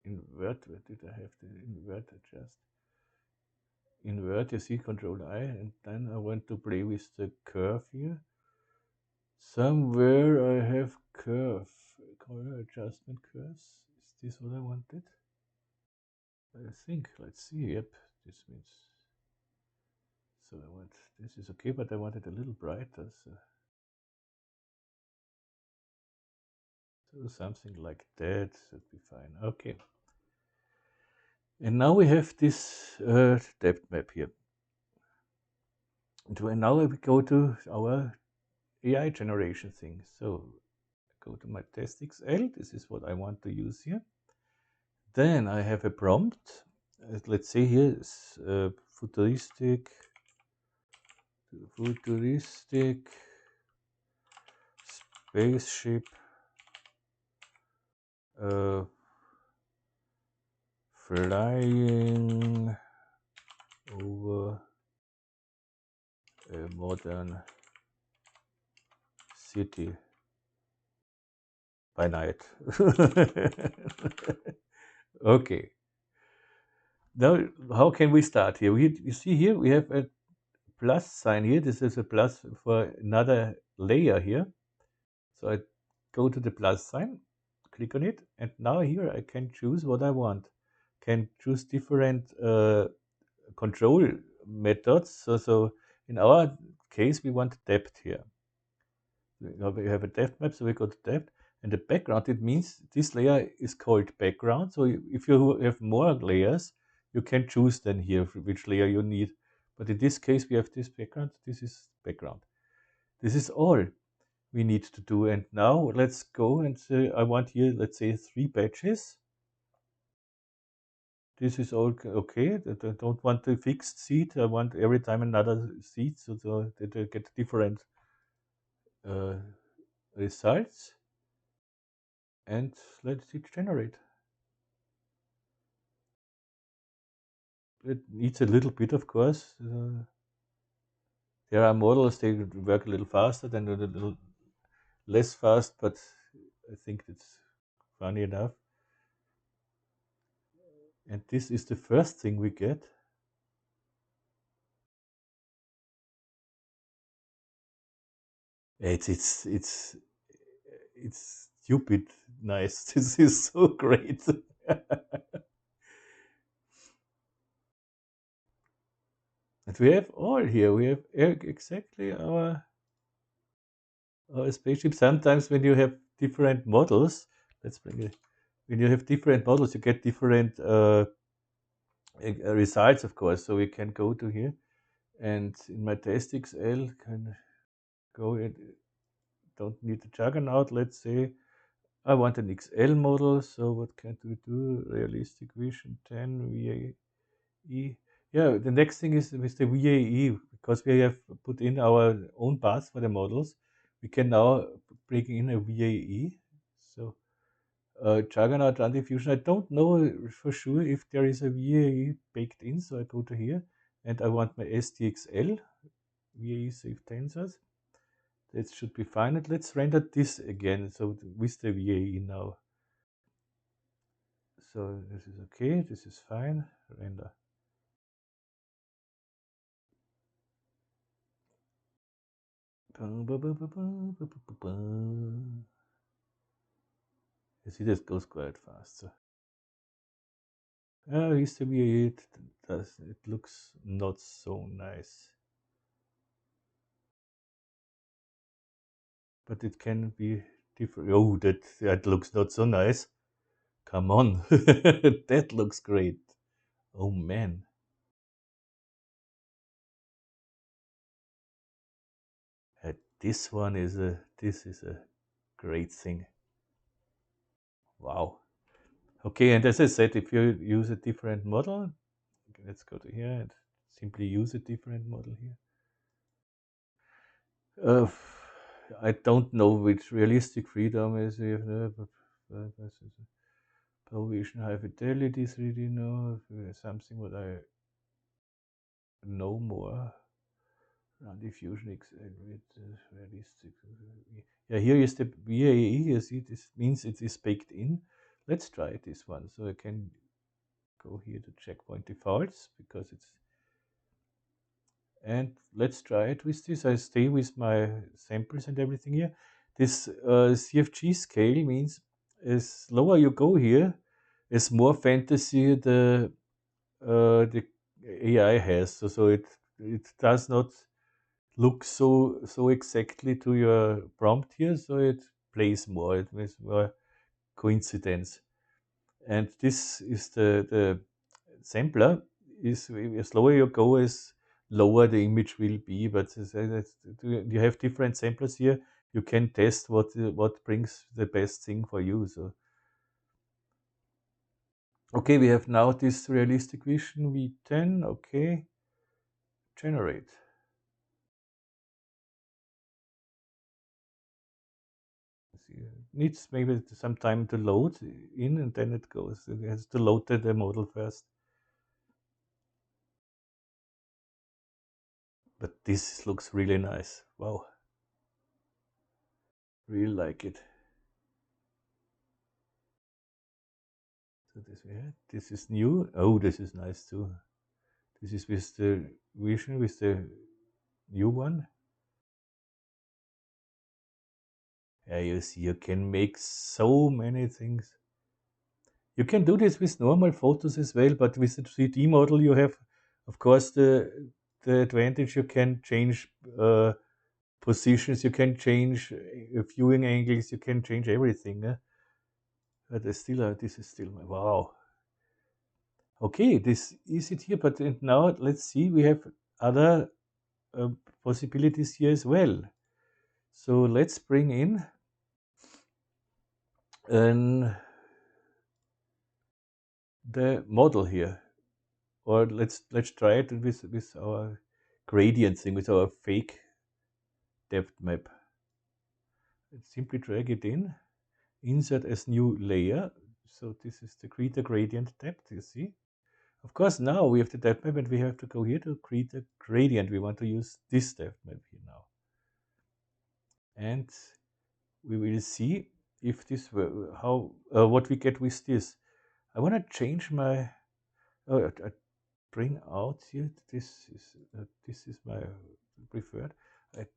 invert, where did I have to invert adjust? Invert, you see, Control I, and then I want to play with the curve here. Somewhere I have curve, color adjustment curves. Is this what I wanted? I think, let's see, yep, this means, so I want, this is okay, but I want it a little brighter, so something like that should be fine, okay. And now we have this depth map here. And now we go to our AI generation thing. So go to my test XL. This is what I want to use here. Then I have a prompt. Let's say here is futuristic spaceship flying over a modern city by night. Okay. Now, how can we start here? You see here, we have a plus sign here. This is a plus for another layer here. So I go to the plus sign, click on it, and now here I can choose what I want. Can choose different control methods. So in our case, we want depth here. We have a depth map, so we go to depth. And the background, it means this layer is called background. So if you have more layers, you can choose then here which layer you need. But in this case, we have this background. This is background. This is all we need to do. And now let's go and say, I want here, let's say 3 batches. This is all okay. I don't want a fixed seed. I want every time another seed so that I get different results. And let it generate. It needs a little bit, of course. There are models, they work a little faster, then a little less fast, but I think it's funny enough. And this is the first thing we get. It's stupid nice. This is so great. And we have all here. We have exactly our spaceship. Sometimes when you have different models, let's bring it. When you have different models, you get different results, of course. So we can go to here, and in my test XL, can go and don't need the juggernaut. Let's say I want an XL model. So what can we do? Realistic vision 10 VAE. Yeah, the next thing is with the VAE, because we have put in our own paths for the models. We can now bring in a VAE. So Juggernaut Run Diffusion. I don't know for sure if there is a VAE baked in, so I go to here and I want my STXL VAE safe tensors. That should be fine. And let's render this again. So with the VAE now. So this is okay. This is fine. Render. You see, this goes quite fast. So. With the VAE, it looks not so nice. But it can be different. Oh, that looks not so nice. Come on, that looks great. Oh man. This is a great thing. Wow. Okay, and as I said, if you use a different model, let's go to here and simply use a different model here. I don't know which realistic freedom is. We have provision high fidelity 3D now. Something what I know more. Run diffusion with realistic. Yeah, here is the VAE. You see, this means it is baked in. Let's try this one. So I can go here to checkpoint defaults because it's, and let's try it with this. I stay with my samples and everything here. This CFG scale means as lower you go here, as more fantasy the AI has. So it does not look so exactly to your prompt here. So it plays more. It makes more coincidence. And this is the sampler is as lower you go, as lower the image will be. But you have different samplers here. You can test what brings the best thing for you. So okay, we have now this realistic vision V10. Okay, generate. See, it needs maybe some time to load in, and then it goes. It has to load the model first. But this looks really nice. Wow, really like it. So this is new. Oh, this is nice too. This is with the vision, with the new one. Yeah, you see, you can make so many things. You can do this with normal photos as well, but with the 3D model, you have, of course, the advantage you can change positions, you can change viewing angles, you can change everything. But this is still wow. Okay, this is it here. But now let's see, we have other uh, possibilities here as well. So let's bring in an, the model here, or let's try it with our gradient thing, with our fake depth map. Let's simply drag it in, insert as new layer. So this is the Krita gradient depth, you see. Of course, now we have the depth map, and we have to go here to create a gradient. We want to use this depth map here now. And we will see if this how what we get with this. I want to change my I bring out here. This is my preferred. I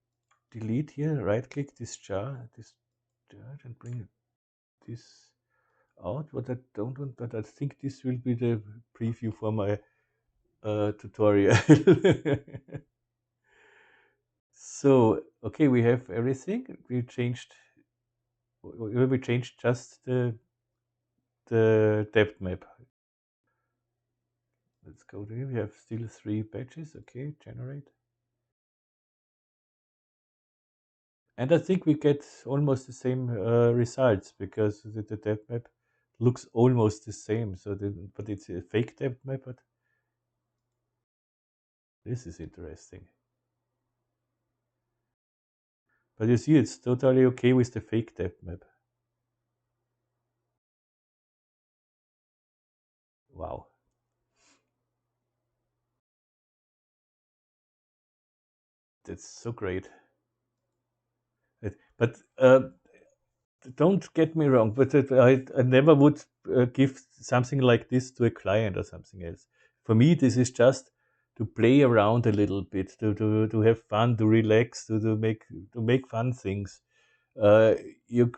delete here. Right click this jar, and bring this out. What I don't want, but I think this will be the preview for my tutorial. So okay, we have everything. We changed just the depth map. Let's go there. We have still 3 patches. Okay, generate. And I think we get almost the same results, because the depth map looks almost the same. So, but it's a fake depth map. But this is interesting. But you see, it's totally okay with the fake depth map. Wow, that's so great. But don't get me wrong, but I never would give something like this to a client or something else. For me, this is just to play around a little bit, to have fun, to relax, to make fun things. Uh,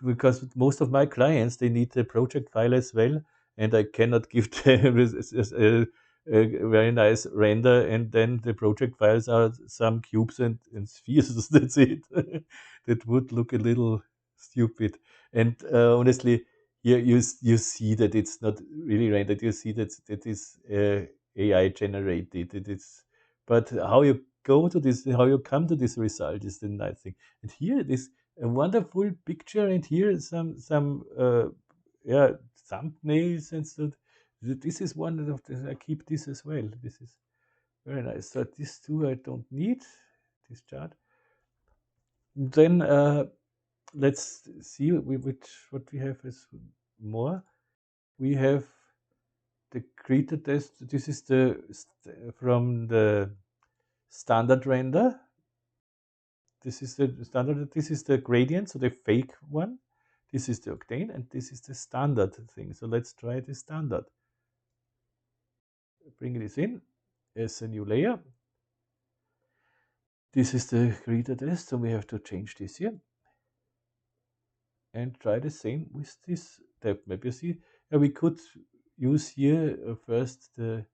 because most of my clients, they need the project file as well, and I cannot give them a very nice render, and then the project files are some cubes and spheres. That's it. That would look a little stupid. And honestly, you see that it's not really rendered. You see that is AI generated. It is, but how you go to this, how you come to this result is the nice thing. And here it is a wonderful picture, and here is some yeah, thumbnails and so. This is one of the, I keep this as well. This is very nice. So these two I don't need, this chart. Then let's see what we have as more. We have the Krita test. This is from the standard render. This is the standard. This is the gradient, so the fake one. This is the octane, and this is the standard thing. So let's try the standard. Bring this in as a new layer. This is the Krita test, so we have to change this here. And try the same with this depth map. You see, we could use here first the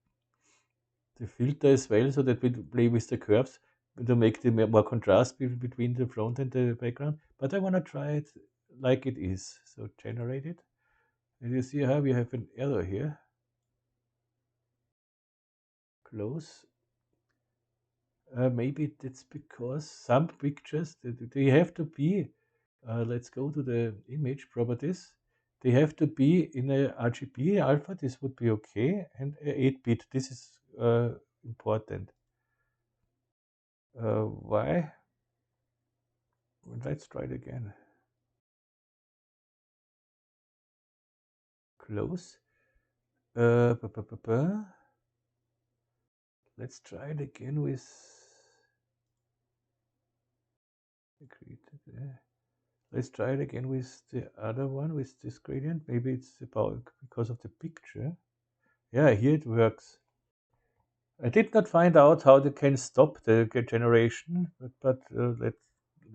filter as well, so that we play with the curves to make the more contrast between the front and the background. But I want to try it like it is. So generate it. And you see how we have an error here. Close. Maybe that's because some pictures, they have to be, let's go to the image properties. They have to be in a RGB alpha, this would be okay, and 8-bit, this is important. Why? Let's try it again. Close. Let's try it again with let's try it again with the other one, with this gradient. Maybe it's about because of the picture. Yeah, here it works. I did not find out how they can stop the generation, but let's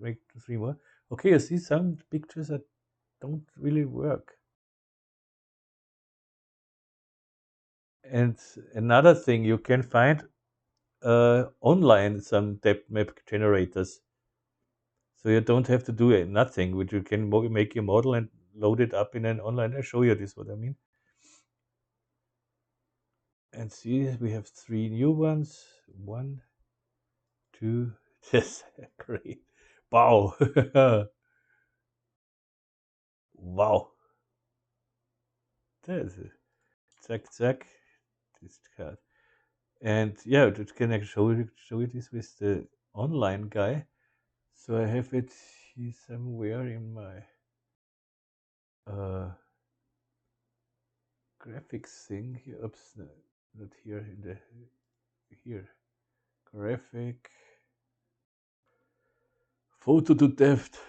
make 3 more. Okay, you see some pictures that don't really work. And another thing, you can find online some depth map generators. So you don't have to do nothing, which you can make your model and load it up in an online. I'll show you this, what I mean. And see, we have 3 new ones. 1, 2, yes, great. Wow. Wow. There's it. Zack, zack. This card. And yeah, can I show you this with the online guy? So I have it here somewhere in my graphics thing. Here, oops, no, not here. In the here, graphic photo to depth.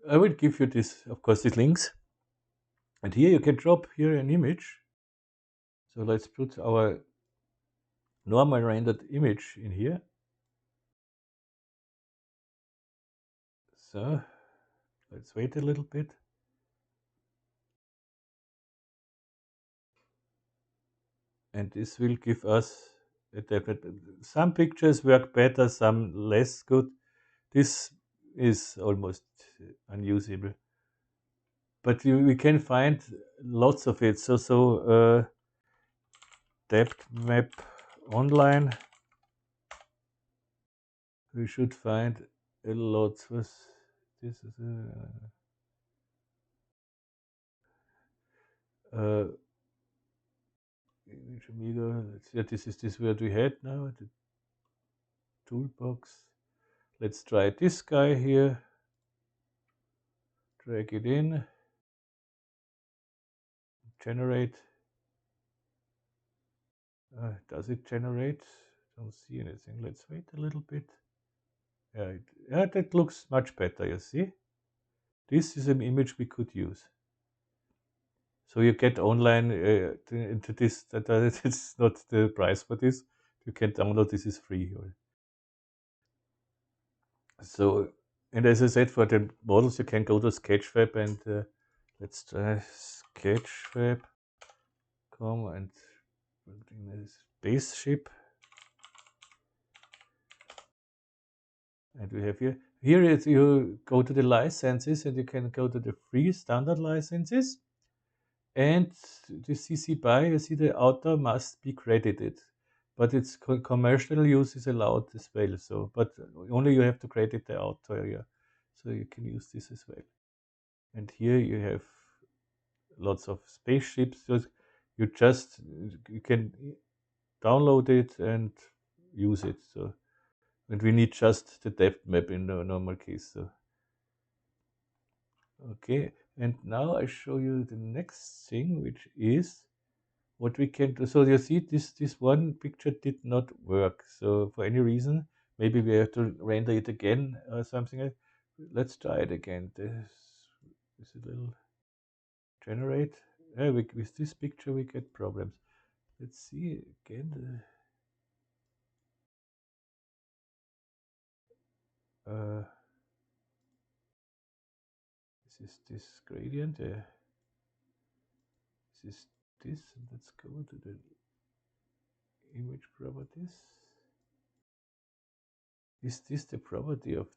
I will give you this, of course, these links. And here you can drop here an image. So let's put our normal rendered image in here. So let's wait a little bit. And this will give us a definite. Some pictures work better, some less good. This is almost unusable. But we can find lots of it. So depth map online. We should find a lot. This is image amiga. Yeah, this is this what we had now. The toolbox. Let's try this guy here. Drag it in. Generate. Does it generate? Don't see anything. Let's wait a little bit. Yeah, that looks much better, you see? This is an image we could use. So you get online into this, it's not the price for this. You can download, this is free. So, and as I said, for the models, you can go to Sketchfab and let's try Sketchfab. Come and Spaceship. And we have here. Here you go to the licenses and you can go to the free standard licenses. And the CC BY, you see the author must be credited. But its commercial use is allowed as well. So, but only you have to credit the author here. So you can use this as well. And here you have lots of spaceships. So you can download it and use it. So, and we need just the depth map in the normal case. So, okay. And now I show you the next thing, which is what we can do. So you see, this one picture did not work. So for any reason, maybe we have to render it again or something. Let's try it again. This is a little. generate. With this picture we get problems. Let's see again. This is this gradient. This is this. And let's go to the image properties. Is this the property of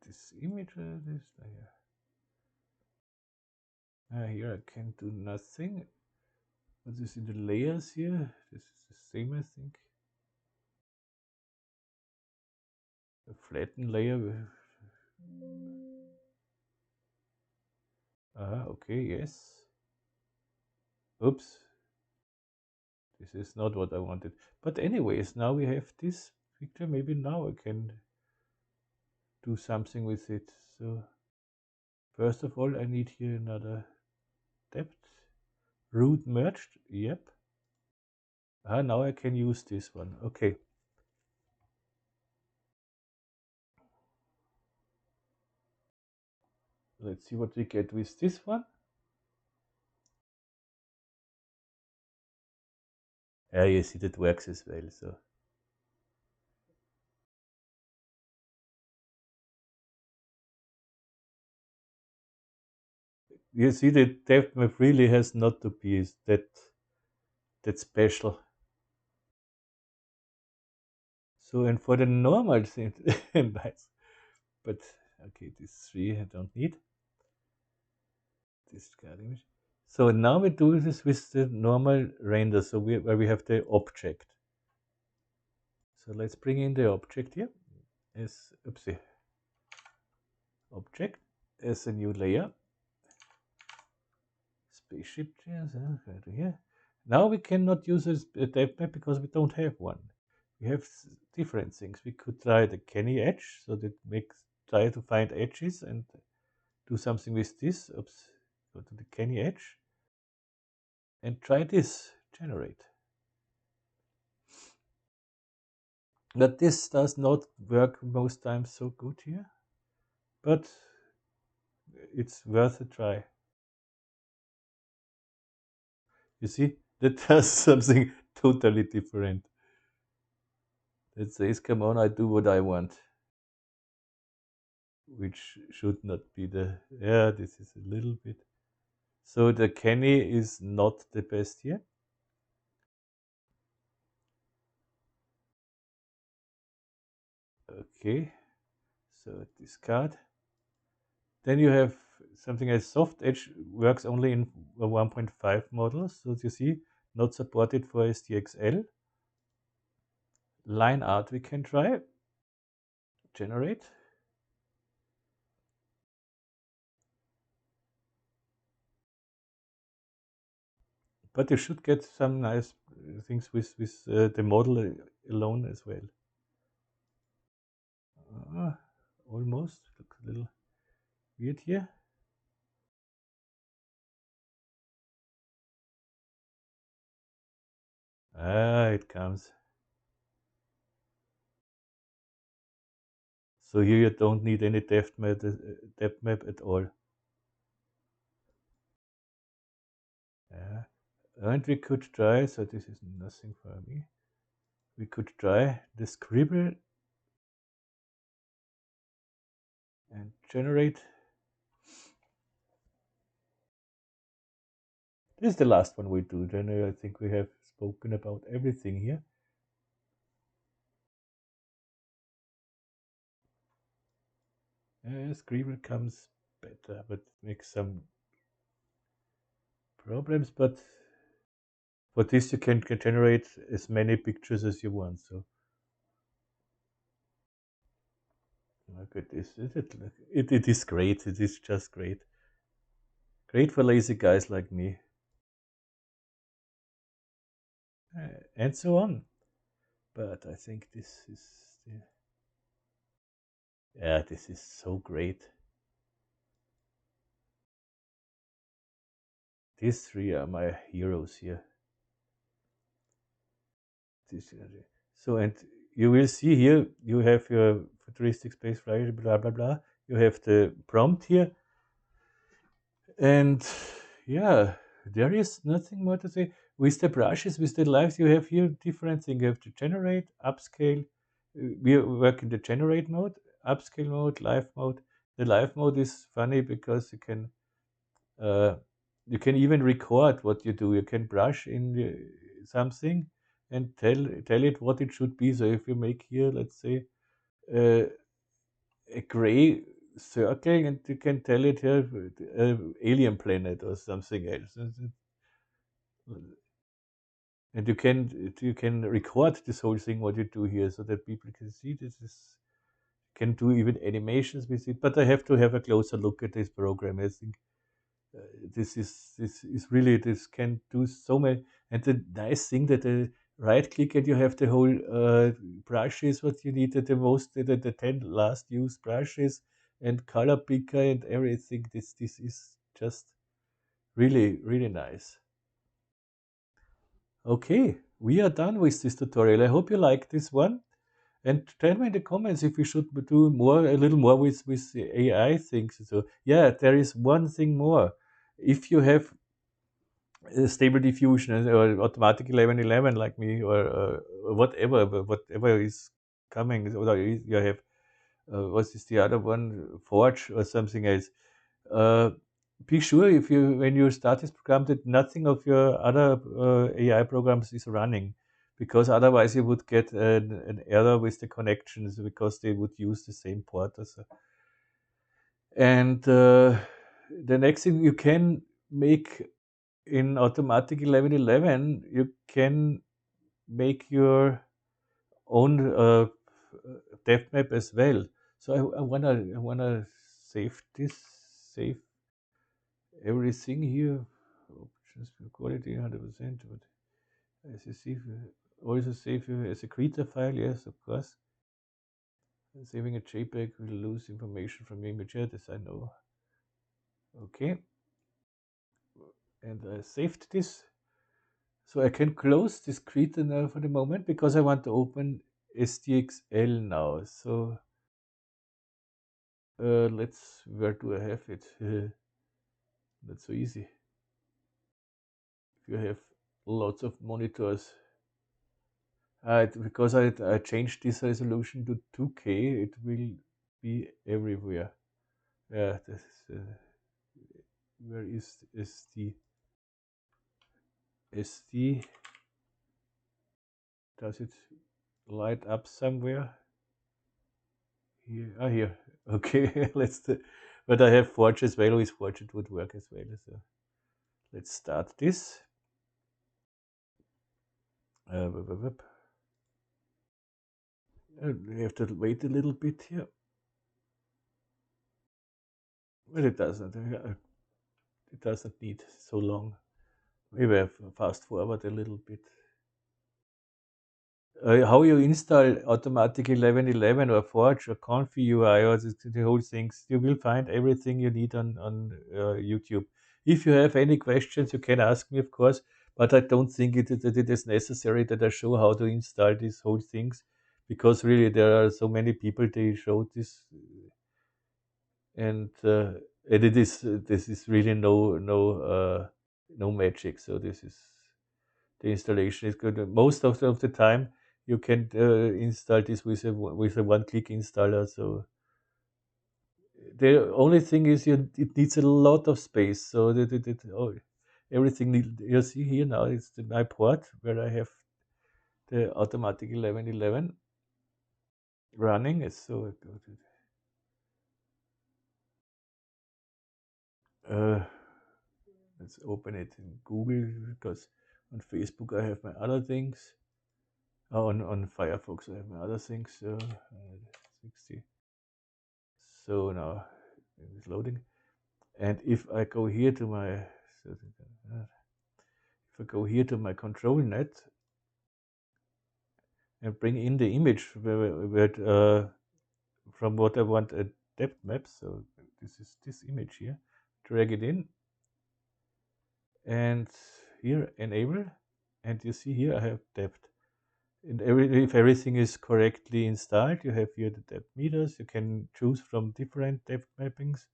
this image? Here I can do nothing. What is in the layers here? This is the same, I think. A flatten layer. Okay, yes. Oops. This is not what I wanted. But anyways, now we have this picture. Maybe now I can do something with it. So first of all, I need here another depth. Root merged. Yep. Now I can use this one. Okay. Let's see what we get with this one. Yeah, you see that works as well. So you see the depth map really has not to be that special. So and for the normal thing, nice. But okay, this 3 I don't need. This card image. So now we do this with the normal render. So where we have the object. So let's bring in the object here. As oopsie. Object as a new layer. Spaceship here. Now we cannot use a depth map because we don't have one. We have different things. We could try the Kenny edge, so that try to find edges and do something with this. Oops, go to the Kenny edge and try this, generate. But this does not work most times so good here, but it's worth a try. You see, that does something totally different. That says, come on, I do what I want. Which should not be this is a little bit. So the Kenny is not the best here. Okay, so discard. Then you have something as soft edge works only in a 1.5 model. So you see, not supported for SDXL. Line art we can try. Generate. But you should get some nice things with the model alone as well. Almost. Looks a little weird here. It comes. So here you don't need any depth map at all. Yeah. And we could try, so this is nothing for me. We could try the scribble and generate. This is the last one we do. Then I think we have spoken about everything here. Scribble comes better, but makes some problems. But for this, you can generate as many pictures as you want. So look at this. It is great. It is just great. Great for lazy guys like me. And so on. But I think this is this is so great. These 3 are my heroes here. So, and you will see here, you have your futuristic space flyer, blah, blah, blah. You have the prompt here. And Yeah, there is nothing more to say. With the brushes, with the lives, you have here different things. You have to generate, upscale. We work in the generate mode, upscale mode, live mode. The live mode is funny because uh, you can even record what you do. You can brush in something and tell it what it should be. So if you make here, let's say, uh, a gray circle, and you can tell it here, alien planet or something else. And you can record this whole thing what you do here so that people can see this is can do even animations with it. But I have to have a closer look at this program. I think uh, this is really, this can do so many. And the nice thing that right click and you have the whole brushes what you need, the most, the 10 last used brushes and color picker and everything. This is just really really nice. Okay, we are done with this tutorial. I hope you like this one. And tell me in the comments if we should do more, a little more with the AI things. So yeah, there is one thing more. If you have stable diffusion or automatic 1111 like me, or whatever is coming, or you have what is the other one, Forge or something else. Uh, be sure if you when you start this program that nothing of your other AI programs is running, because otherwise you would get an error with the connections because they would use the same port. And the next thing you can make in automatic 1111, you can make your own depth map as well. So I wanna save this, save everything here. Options for quality 100%. But as you see, also save as a Krita file. Yes, of course. Saving a JPEG will lose information from image. Yeah, this I know. Okay, and I saved this. So I can close this Krita now for the moment because I want to open SDXL now. So where do I have it? Not so easy. If you have lots of monitors. Because I changed this resolution to 2K, it will be everywhere. Yeah, this is, where is SD? SD, does it light up somewhere? Here, here. Okay, let's do, but I have Forge as well. With Forge it would work as well. So let's start this. We have to wait a little bit here. Well, it doesn't. It doesn't need so long. Maybe I fast forward a little bit. How you install automatic 1111 or Forge or Confi UI or the whole things, you will find everything you need on YouTube. If you have any questions, you can ask me, of course, but I don't think that it is necessary that I show how to install these whole things, because really there are so many people they show this, and it is this is really no magic. So this is, the installation is good. Most of the time, you can install this with a one-click installer. So the only thing is it needs a lot of space. So everything you see here now is my port where I have the automatic 1111 running. It's so uh, let's open it in Google, because on Facebook I have my other things. Oh, on Firefox I have my other things. So 60. So now it's loading. And if I go here to my, if I go here to my control net and bring in the image from what I want a depth map. So this is this image here. Drag it in, and here enable, and you see here I have depth. And if everything is correctly installed, you have here the depth meters. You can choose from different depth mappings,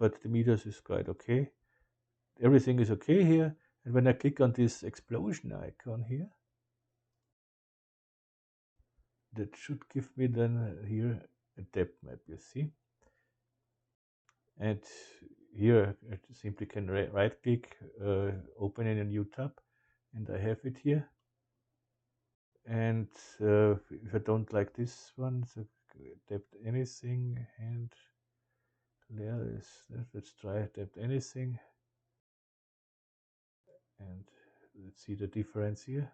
but the meters is quite okay. everything is okay here. And when I click on this explosion icon here, that should give me then here a depth map, you see. And here I simply can right click, open in a new tab, and I have it here. And if I don't like this one, so depth anything, and there is, let's try depth anything, and let's see the difference here.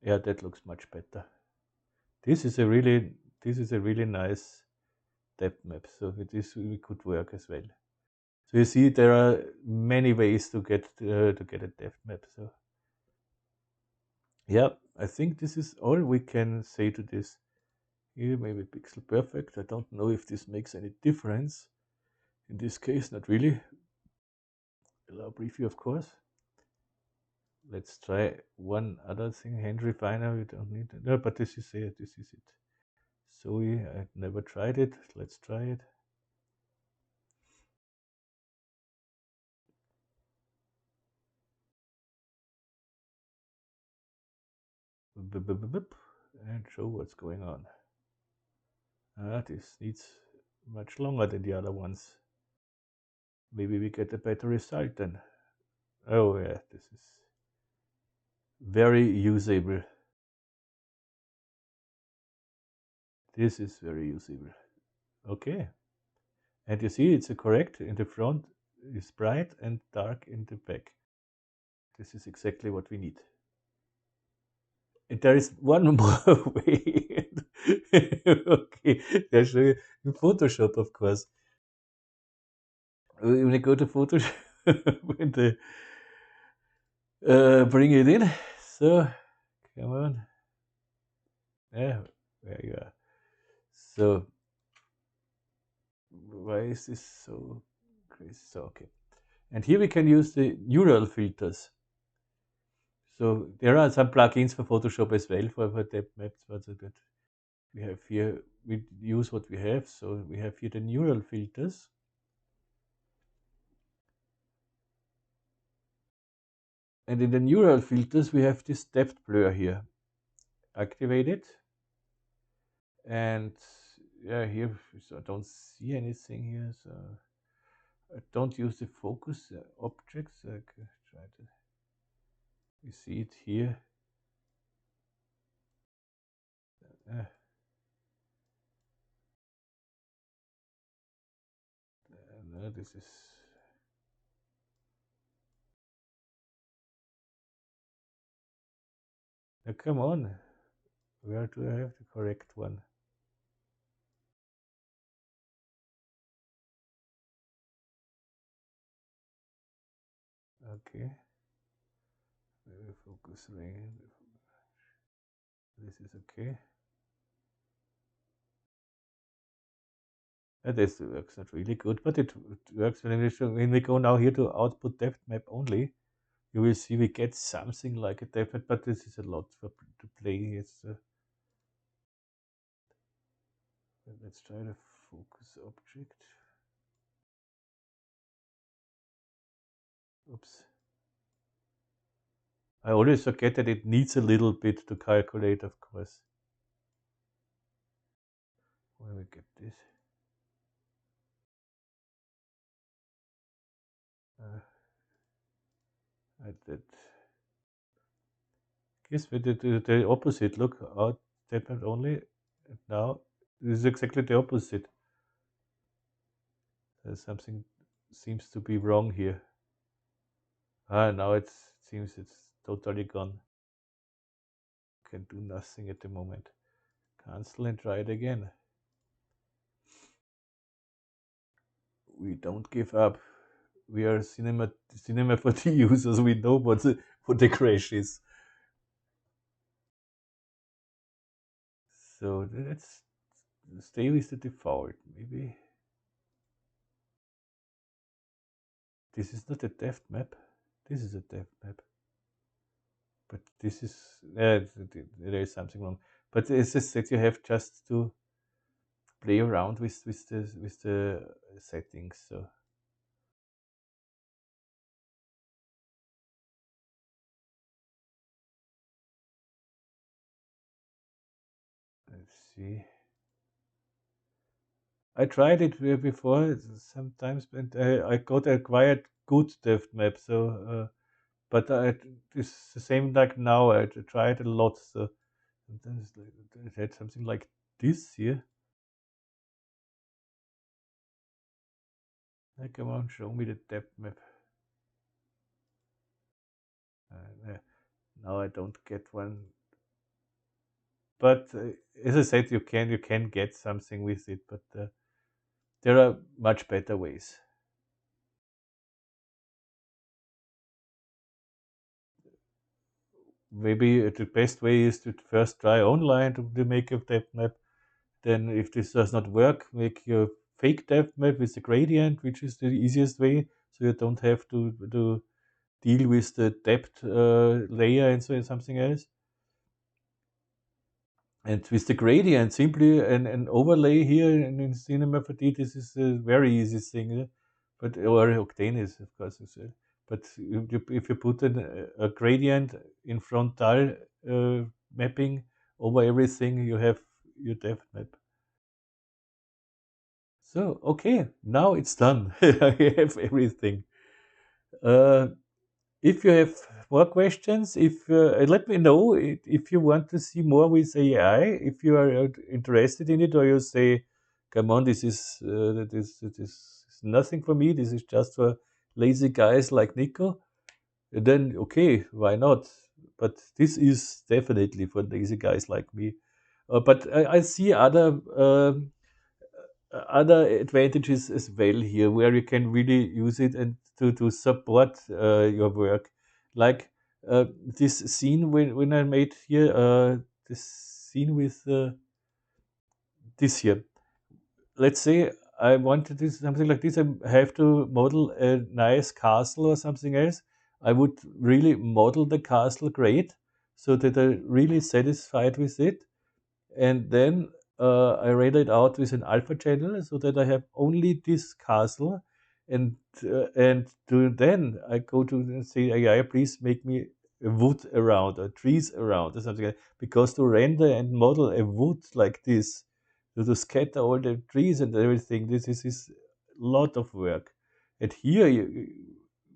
Yeah, that looks much better. This is a really nice depth map. So with this we could work as well. So you see, there are many ways to get a depth map. So yeah, I think this is all we can say to this. Here, maybe pixel perfect. I don't know if this makes any difference. In this case, not really. Allow preview, of course. Let's try one other thing. Hand refiner, we don't need it. No, but this is it. This is it. So I never tried it. Let's try it. And show what's going on. This needs much longer than the other ones. Maybe we get a better result then. Oh yeah, this is very usable. This is very usable. Okay. And you see, it's a correct in the front is bright and dark in the back. This is exactly what we need. And there is one more way. Okay, there's in Photoshop, of course. When I go to Photoshop, when the bring it in. So come on. Yeah, there you are. So why is this so crazy? So okay. And here we can use the neural filters. So there are some plugins for Photoshop as well for depth maps, but that we have here, we use what we have. So we have here the neural filters. And in the neural filters, we have this depth blur here. Activate it. And yeah, here, so I don't see anything here. So I don't use the focus objects. I try to, you see it here. No, this is. Now come on. Where do I have the correct one? Okay. Focus ring. This is okay. This works not really good, but it works when we go now here to output depth map only. You will see we get something like a depth map, but this is a lot to play. It's let's try the focus object. Oops. I always forget that it needs a little bit to calculate, of course. Where we get this? I did. Yes, we did the opposite. Look, out depth only. And now this is exactly the opposite. Something seems to be wrong here. Now it seems it's totally gone. Can do nothing at the moment. Cancel and try it again. We don't give up. We are cinema for the users. We know what the crash is. So let's stay with the default. Maybe this is not a depth map. This is a depth map. But this is there is something wrong. But it's just that you have just to play around with the settings. So let's see. I tried it before sometimes, but I got a quite good depth map. So, but it's the same like now. I tried a lot. So sometimes it had something like this here. Come on, show me the depth map. Uh, now I don't get one. But as I said, you can get something with it, but there are much better ways. Maybe the best way is to first try online to make a depth map. Then, if this does not work, make your fake depth map with the gradient, which is the easiest way, so you don't have to deal with the depth layer and so something else. And with the gradient, simply an overlay here in Cinema 4D, this is a very easy thing. But or Octane is, of course, as well. But if you put a gradient in frontal mapping over everything, you have your depth map. So, okay, now it's done. I have everything. Uh, if you have more questions, if let me know if you want to see more with AI. If you are interested in it, or you say, "Come on, this is nothing for me. This is just for lazy guys like Nico." Then okay, why not? But this is definitely for lazy guys like me. But I see other advantages as well here, where you can really use it and to support your work. Like this scene when I made here, this scene with this here. Let's say I want to do something like this. I have to model a nice castle or something else. I would really model the castle great, so that I'm really satisfied with it, and then I read it out with an alpha channel so that I have only this castle, and then I go to say AI, please make me a wood around or trees around or something like that. Because to render and model a wood like this, to scatter all the trees and everything, this is a lot of work. And here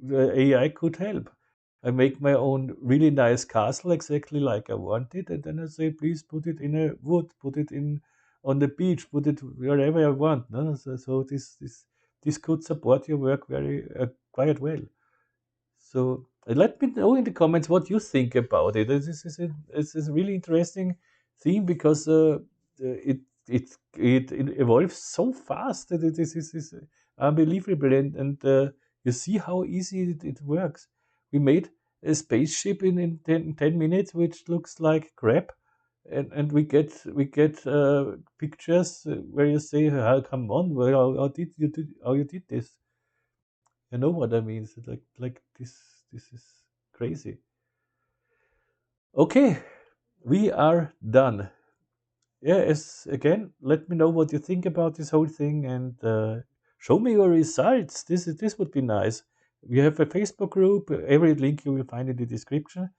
the AI could help. I make my own really nice castle exactly like I want it, and then I say, please put it in a wood, put it in on the beach, put it wherever I want. No? So this could support your work very quite well. So let me know in the comments what you think about it. This is a really interesting theme because it evolves so fast that it is unbelievable, and you see how easy it works. We made a spaceship in 10 minutes, which looks like crap, and we get pictures where you say, come on, well, how you did this? You know what I mean? So like this is crazy. Okay, we are done. Yeah, as again, let me know what you think about this whole thing, and show me your results. This would be nice. We have a Facebook group. Every link you will find in the description,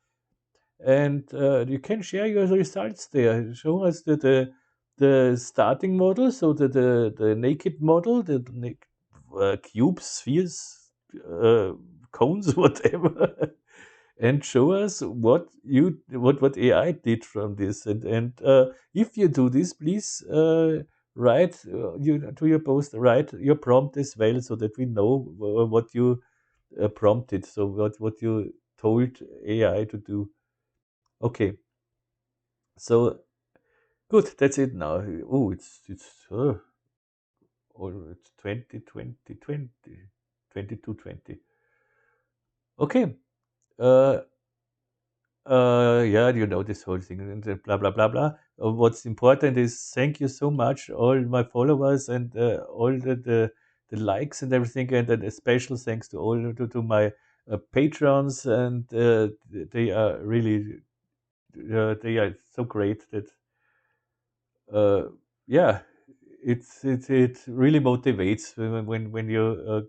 and you can share your results there. Show us the starting model, so the naked model, the cubes, spheres, uh, cones, whatever, and show us what AI did from this. And if you do this, please write you to your post, write your prompt as well, so that we know what you prompted, so what you told AI to do. Okay, so good. That's it now. Oh, it's 20 20 20 22 20. Okay. Uh, yeah, you know this whole thing and blah blah blah blah. What's important is thank you so much, all my followers and all the likes and everything, and then a special thanks to all to my patrons, and they are really they are so great that uh, yeah, it really motivates when you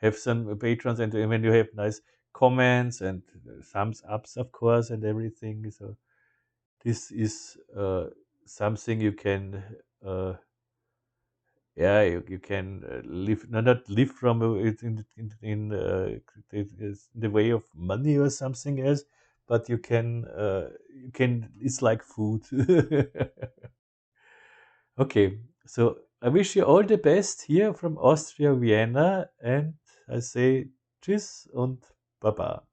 have some patrons, and when you have nice comments and thumbs ups, of course, and everything. So this is something you can yeah, you can live, no, not live from it it is in the way of money or something else, but you can, it's like food. Okay, so I wish you all the best here from Austria, Vienna, and I say tschüss und baba.